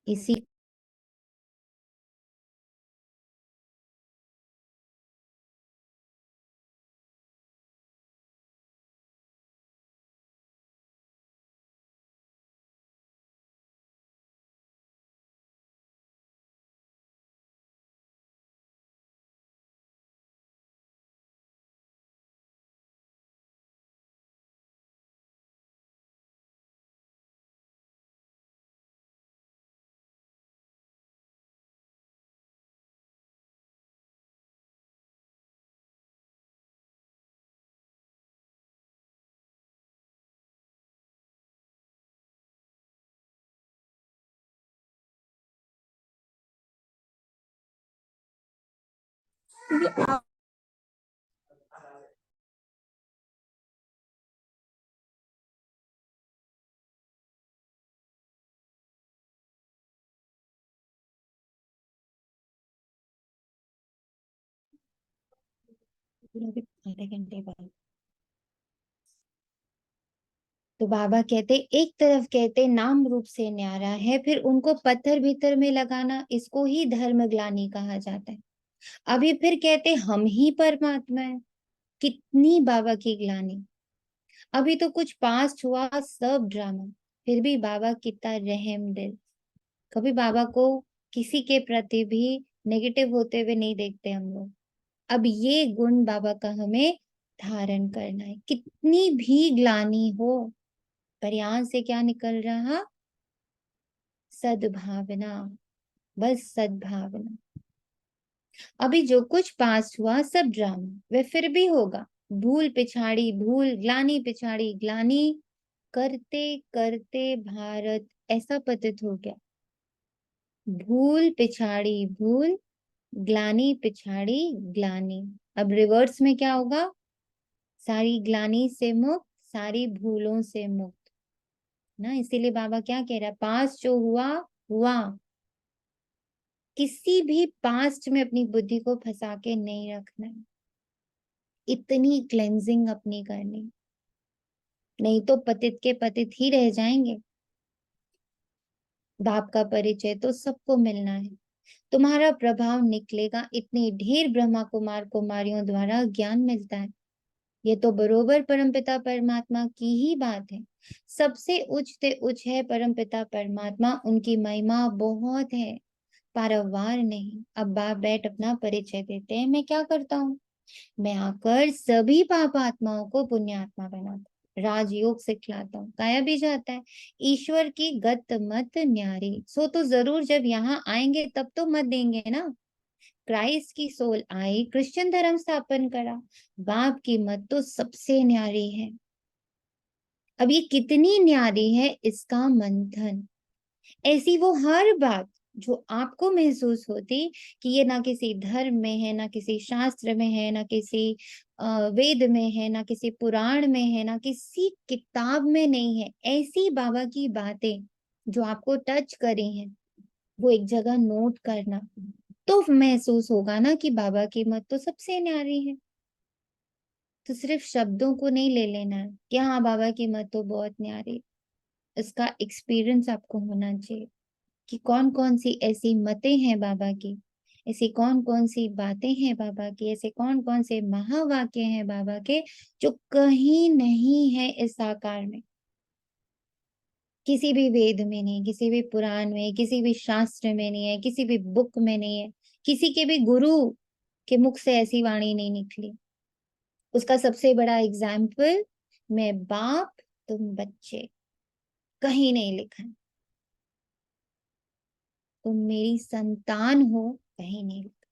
इसी आधे घंटे बाद तो बाबा कहते, एक तरफ कहते नाम रूप से न्यारा है, फिर उनको पत्थर भीतर में लगाना, इसको ही धर्म ग्लानि कहा जाता है। अभी फिर कहते हम ही परमात्मा है। कितनी बाबा की ग्लानि। अभी तो कुछ पास्ट हुआ सब ड्रामा, फिर भी बाबा कितना रहम दिल। कभी बाबा को किसी के प्रति भी नेगेटिव होते हुए नहीं देखते हम लोग। अब ये गुण बाबा का हमें धारण करना है। कितनी भी ग्लानि हो, पर यहाँ से क्या निकल रहा? सद्भावना, बस सद्भावना। अभी जो कुछ पास हुआ सब ड्रामा, वे फिर भी होगा। भूल पिछाड़ी भूल, ग्लानि पिछाड़ी ग्लानि, करते करते भारत ऐसा पतित हो गया। भूल पिछाड़ी भूल, ग्लानि पिछाड़ी ग्लानि। अब रिवर्स में क्या होगा? सारी ग्लानि से मुक्त, सारी भूलों से मुक्त ना। इसीलिए बाबा क्या कह रहा है, पास जो हुआ हुआ। किसी भी पास्ट में अपनी बुद्धि को फंसा के नहीं रखना है। इतनी क्लेंजिंग अपनी करनी, नहीं तो पतित के पतित ही रह जाएंगे। बाप का परिचय तो सबको मिलना है। तुम्हारा प्रभाव निकलेगा, इतनी ढेर ब्रह्मा कुमार कुमारियों द्वारा ज्ञान मिलता है। ये तो बरोबर परमपिता परमात्मा की ही बात है। सबसे उच्च से उच्च है परमपिता परमात्मा, उनकी महिमा बहुत है, पारावार नहीं। अब बाप बैठ अपना परिचय देते हैं। मैं क्या करता हूँ? मैं आकर सभी पाप आत्माओं को पुण्यात्मा बनाता हूँ, राजयोग सिखलाता हूँ। गाया भी जाता है, ईश्वर की गत मत न्यारी। सो तो जरूर जब यहाँ आएंगे तब तो मत देंगे ना। क्राइस्ट की सोल आई, क्रिश्चियन धर्म स्थापन करा। बाप की मत तो सबसे न्यारी है। अब ये कितनी न्यारी है, इसका मंथन। ऐसी वो हर बात जो आपको महसूस होती कि ये ना किसी धर्म में है, ना किसी शास्त्र में है, ना किसी वेद में है, ना किसी पुराण में है, ना किसी किताब में नहीं है, ऐसी बाबा की बातें जो आपको टच करी हैं, वो एक जगह नोट करना। तो महसूस होगा ना कि बाबा की मत तो सबसे न्यारी है। तो सिर्फ शब्दों को नहीं ले लेना है कि हाँ बाबा की मत तो बहुत न्यारी। इसका एक्सपीरियंस आपको होना चाहिए कि कौन कौन सी ऐसी मतें हैं बाबा की, ऐसी कौन कौन सी बातें हैं बाबा की, ऐसे कौन कौन से महावाक्य हैं बाबा के जो कहीं नहीं है इस आकार में, किसी भी वेद में नहीं, किसी भी पुराण में, किसी भी शास्त्र में नहीं है, किसी भी बुक में नहीं है, किसी के भी गुरु के मुख से ऐसी वाणी नहीं निकली। उसका सबसे बड़ा एग्जाम्पल, मैं बाप तुम बच्चे, कहीं नहीं लिखा। तुम मेरी संतान हो, कहीं नहीं लिखा।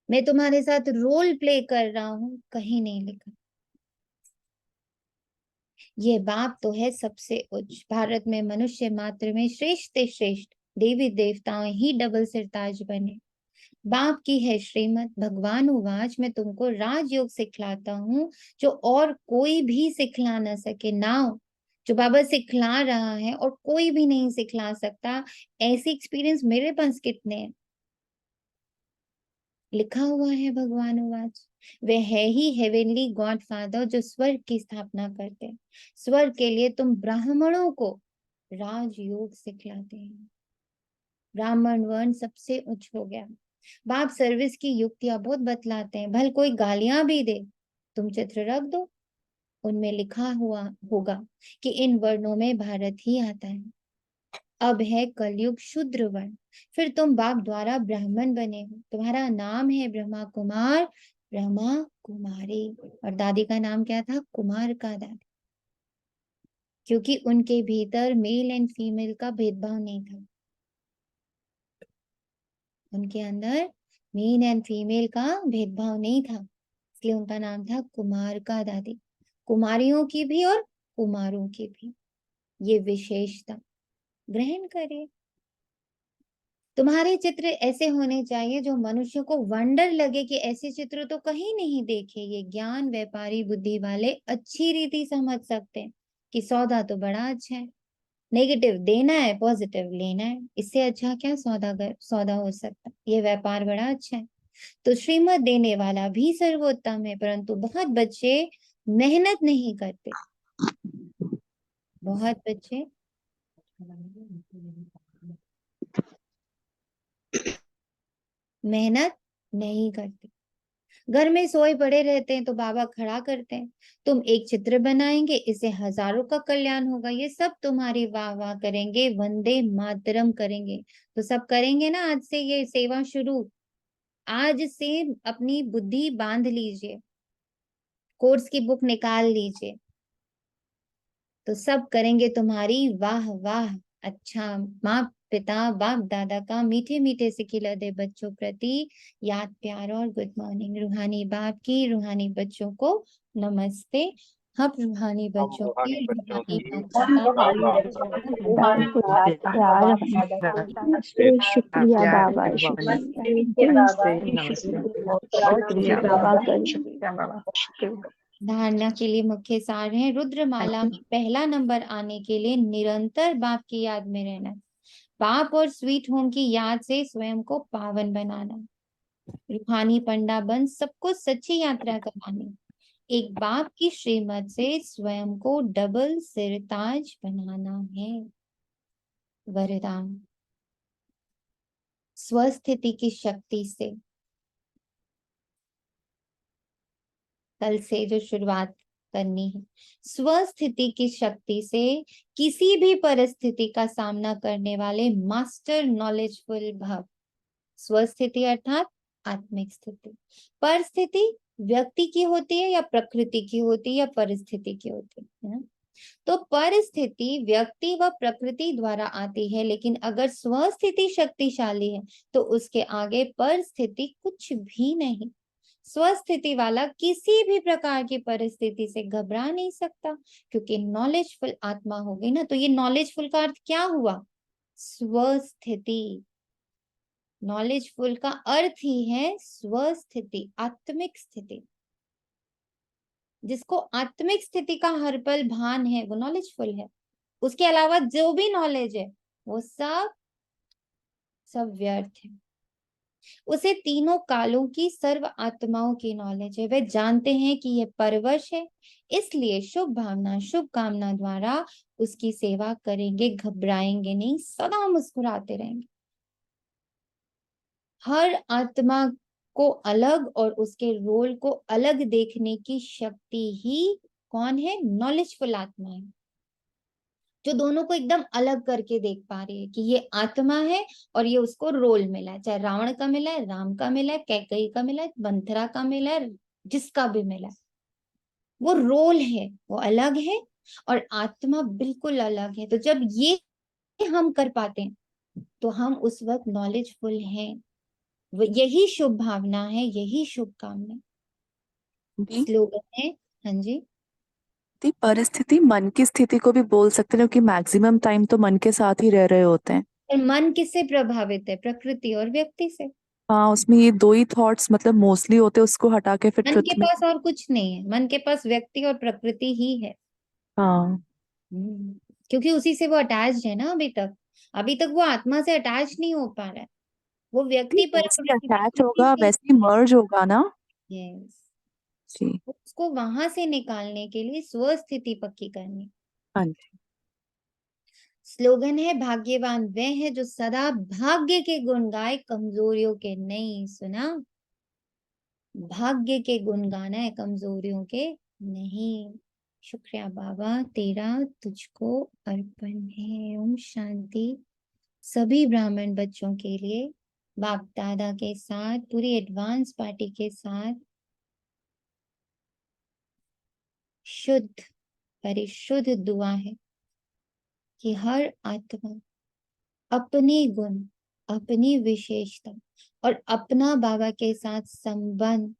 मैं तुम्हारे साथ रोल प्ले कर रहा हूं, कहीं नहीं लिखा। ये बाप तो है सबसे उच्च, भारत में मनुष्य मात्र में श्रेष्ठ से श्रेष्ठ, देवी देवताओं ही डबल सिरताज बने। बाप की है श्रीमत, भगवान उवाच, मैं तुमको राजयोग सिखलाता हूँ जो और कोई भी सिखला ना सके। नाउ जो बाबा सिखला रहा है और कोई भी नहीं सिखला सकता, ऐसे एक्सपीरियंस मेरे पास कितने हैं। लिखा हुआ है भगवान उवाच, वे है ही हेवेनली गॉड फादर जो स्वर्ग की स्थापना करते हैं। स्वर्ग के लिए तुम ब्राह्मणों को राजयोग सिखलाते हैं। ब्राह्मण वर्ण सबसे उच्च हो गया। बाप सर्विस की युक्तियां बहुत बतलाते हैं। भल कोई गालियां भी दे, तुम चित्र रख दो, उनमें लिखा हुआ होगा कि इन वर्णों में भारत ही आता है। अब है कलयुग शूद्र वर्ण, फिर तुम बाप द्वारा ब्राह्मण बने हो। तुम्हारा नाम है ब्रह्मा कुमार, ब्रह्मा कुमारी, और दादी का नाम क्या था? कुमार का दादी, क्योंकि उनके भीतर मेल एंड फीमेल का भेदभाव नहीं था। उनके अंदर मेल एंड फीमेल का भेदभाव नहीं था, इसलिए उनका नाम था कुमार का दादी। कुमारियों की भी और कुमारों की भी ये विशेषता ग्रहण करें। तुम्हारे चित्र ऐसे होने चाहिए जो मनुष्य को वंडर लगे कि ऐसे चित्र तो कहीं नहीं देखे। ये ज्ञान व्यापारी बुद्धि वाले अच्छी रीति समझ सकते हैं कि सौदा तो बड़ा अच्छा है, नेगेटिव देना है, पॉजिटिव लेना है, इससे अच्छा क्या सौदा हो सकता है। ये व्यापार बड़ा अच्छा है। तो श्रीमत देने वाला भी सर्वोत्तम है, परंतु बहुत बच्चे मेहनत नहीं करते। बहुत बच्चे मेहनत नहीं करते, घर में सोए पड़े रहते हैं। तो बाबा खड़ा करते हैं, तुम एक चित्र बनाएंगे, इससे हजारों का कल्याण होगा। ये सब तुम्हारी वाह वाह करेंगे, वंदे मातरम करेंगे। तो सब करेंगे ना आज से ये सेवा शुरू। आज से अपनी बुद्धि बांध लीजिए, कोर्स की बुक निकाल लीजिए, तो सब करेंगे तुम्हारी वाह वाह। अच्छा, माँ पिता बाप दादा का मीठे मीठे से खिलाते बच्चों प्रति याद प्यार और गुड मॉर्निंग। रूहानी बाप की रूहानी बच्चों को नमस्ते। हम रूहानी हम बच्चों रूहानी की बच्चों रूहानी की माता का बाप रूहानी दादा बच्चों को की रूहानी याद माता प्यार बाप दादा को नमस्ते, शुक्रिया नमस्ते। बाबा, शुक्रिया बाबा नमस्ते, नमस्ते, शुक्रिया शुक्रिया बाबा, शुक्रिया बाबा, शुक्रिया। धारणा के लिए मुख्य सार है, रुद्रमाला में पहला नंबर आने के लिए निरंतर बाप की याद में रहना, बाप और स्वीट होम की याद से स्वयं को पावन बनाना, रूहानी पंडा बन सबको सच्ची यात्रा करानी, एक बाप की श्रीमत से स्वयं को डबल सिरताज बनाना है। वरदान, स्वस्थिति की शक्ति से कल से जो शुरुआत करनी है, स्वस्थिति की शक्ति से किसी भी परिस्थिति का सामना करने वाले मास्टर नॉलेजफुल भव। स्वस्थिति अर्थात आत्मिक स्थिति। परिस्थिति व्यक्ति की होती है या प्रकृति की होती है या परिस्थिति की होती है। तो परिस्थिति व्यक्ति व प्रकृति द्वारा आती है, लेकिन अगर स्वस्थिति शक्तिशाली है तो उसके आगे परिस्थिति कुछ भी नहीं। स्वस्थिति वाला किसी भी प्रकार की परिस्थिति से घबरा नहीं सकता, क्योंकि नॉलेजफुल आत्मा होगी ना। तो ये नॉलेजफुल का अर्थ क्या हुआ? स्वस्थिति। नॉलेजफुल का अर्थ ही है स्वस्थिति, आत्मिक स्थिति। जिसको आत्मिक स्थिति का हर पल भान है वो नॉलेजफुल है। उसके अलावा जो भी नॉलेज है वो सब व्यर्थ है। उसे तीनों कालों की सर्व आत्माओं की नॉलेज है। वे जानते हैं कि यह परवश है, इसलिए शुभ भावना शुभ कामना द्वारा उसकी सेवा करेंगे, घबराएंगे नहीं, सदा मुस्कुराते रहेंगे। हर आत्मा को अलग और उसके रोल को अलग देखने की शक्ति ही कौन है? नॉलेजफुल आत्मा है, जो दोनों को एकदम अलग करके देख पा रही है कि ये आत्मा है और ये उसको रोल मिला है, चाहे रावण का मिला है, राम का मिला है, कैकेयी का मिला है, मंथरा का मिला है, जिसका भी मिला है, वो रोल है, वो अलग है और आत्मा बिल्कुल अलग है। तो जब ये हम कर पाते हैं तो हम उस वक्त नॉलेजफुल हैं। यही शुभ भावना है, यही शुभ कामना। दी स्लोगन है, हाँ जी, दी परिस्थिति मन की स्थिति को भी बोल सकते हैं, क्योंकि मैक्सिमम टाइम तो मन के साथ ही रह रहे होते हैं। और मन किससे प्रभावित है? प्रकृति और व्यक्ति से। हाँ, उसमें ये दो ही थॉट्स मतलब मोस्टली होते हैं, उसको हटा के फिर मन के ट्रुथ में। पास और कुछ नहीं है, मन के पास व्यक्ति और प्रकृति ही है। हाँ, क्योंकि उसी से वो अटैच्ड है ना अभी तक वो आत्मा से अटैच नहीं हो पा रहा है, वो दी व्यक्ति जैसे प्रकृति अटैच प्रकृति होगा से। वैसे ही मर्ज होगा ना। यस, जी। उसको वहां से निकालने के लिए स्वस्थिति पक्की करनी। हाँ जी। स्लोगन है, भाग्यवान वह है जो सदा भाग्य के गुण गाए, कमजोरियों के नहीं। सुना? भाग्य के गुण गाना है, कमजोरियों के नहीं। शुक्रिया बाबा, तेरा तुझको अर्पण है। ओम शांति। सभी ब्राह्मण बच्चों के लिए बाप दादा के साथ, पूरी एडवांस पार्टी के साथ शुद्ध परिशुद्ध दुआ है कि हर आत्मा अपने गुण, अपनी विशेषता और अपना बाबा के साथ संबंध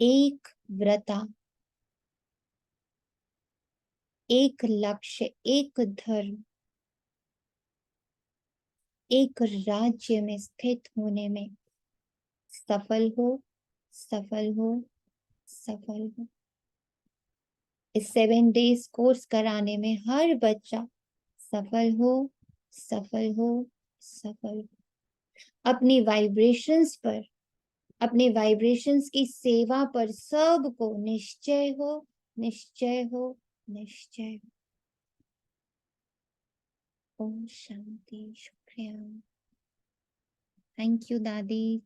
एक व्रता, एक लक्ष्य, एक धर्म, एक राज्य में स्थित होने में सफल हो, सफल हो, सफल हो। इस 7 डेज कोर्स कराने में हर बच्चा सफल हो, सफल हो, सफल हो। अपनी वाइब्रेशंस पर, अपने वाइब्रेशंस की सेवा पर सबको निश्चय हो, निश्चय हो, निश्चय हो। ओम शांति। शुक्रिया। थैंक यू दादी।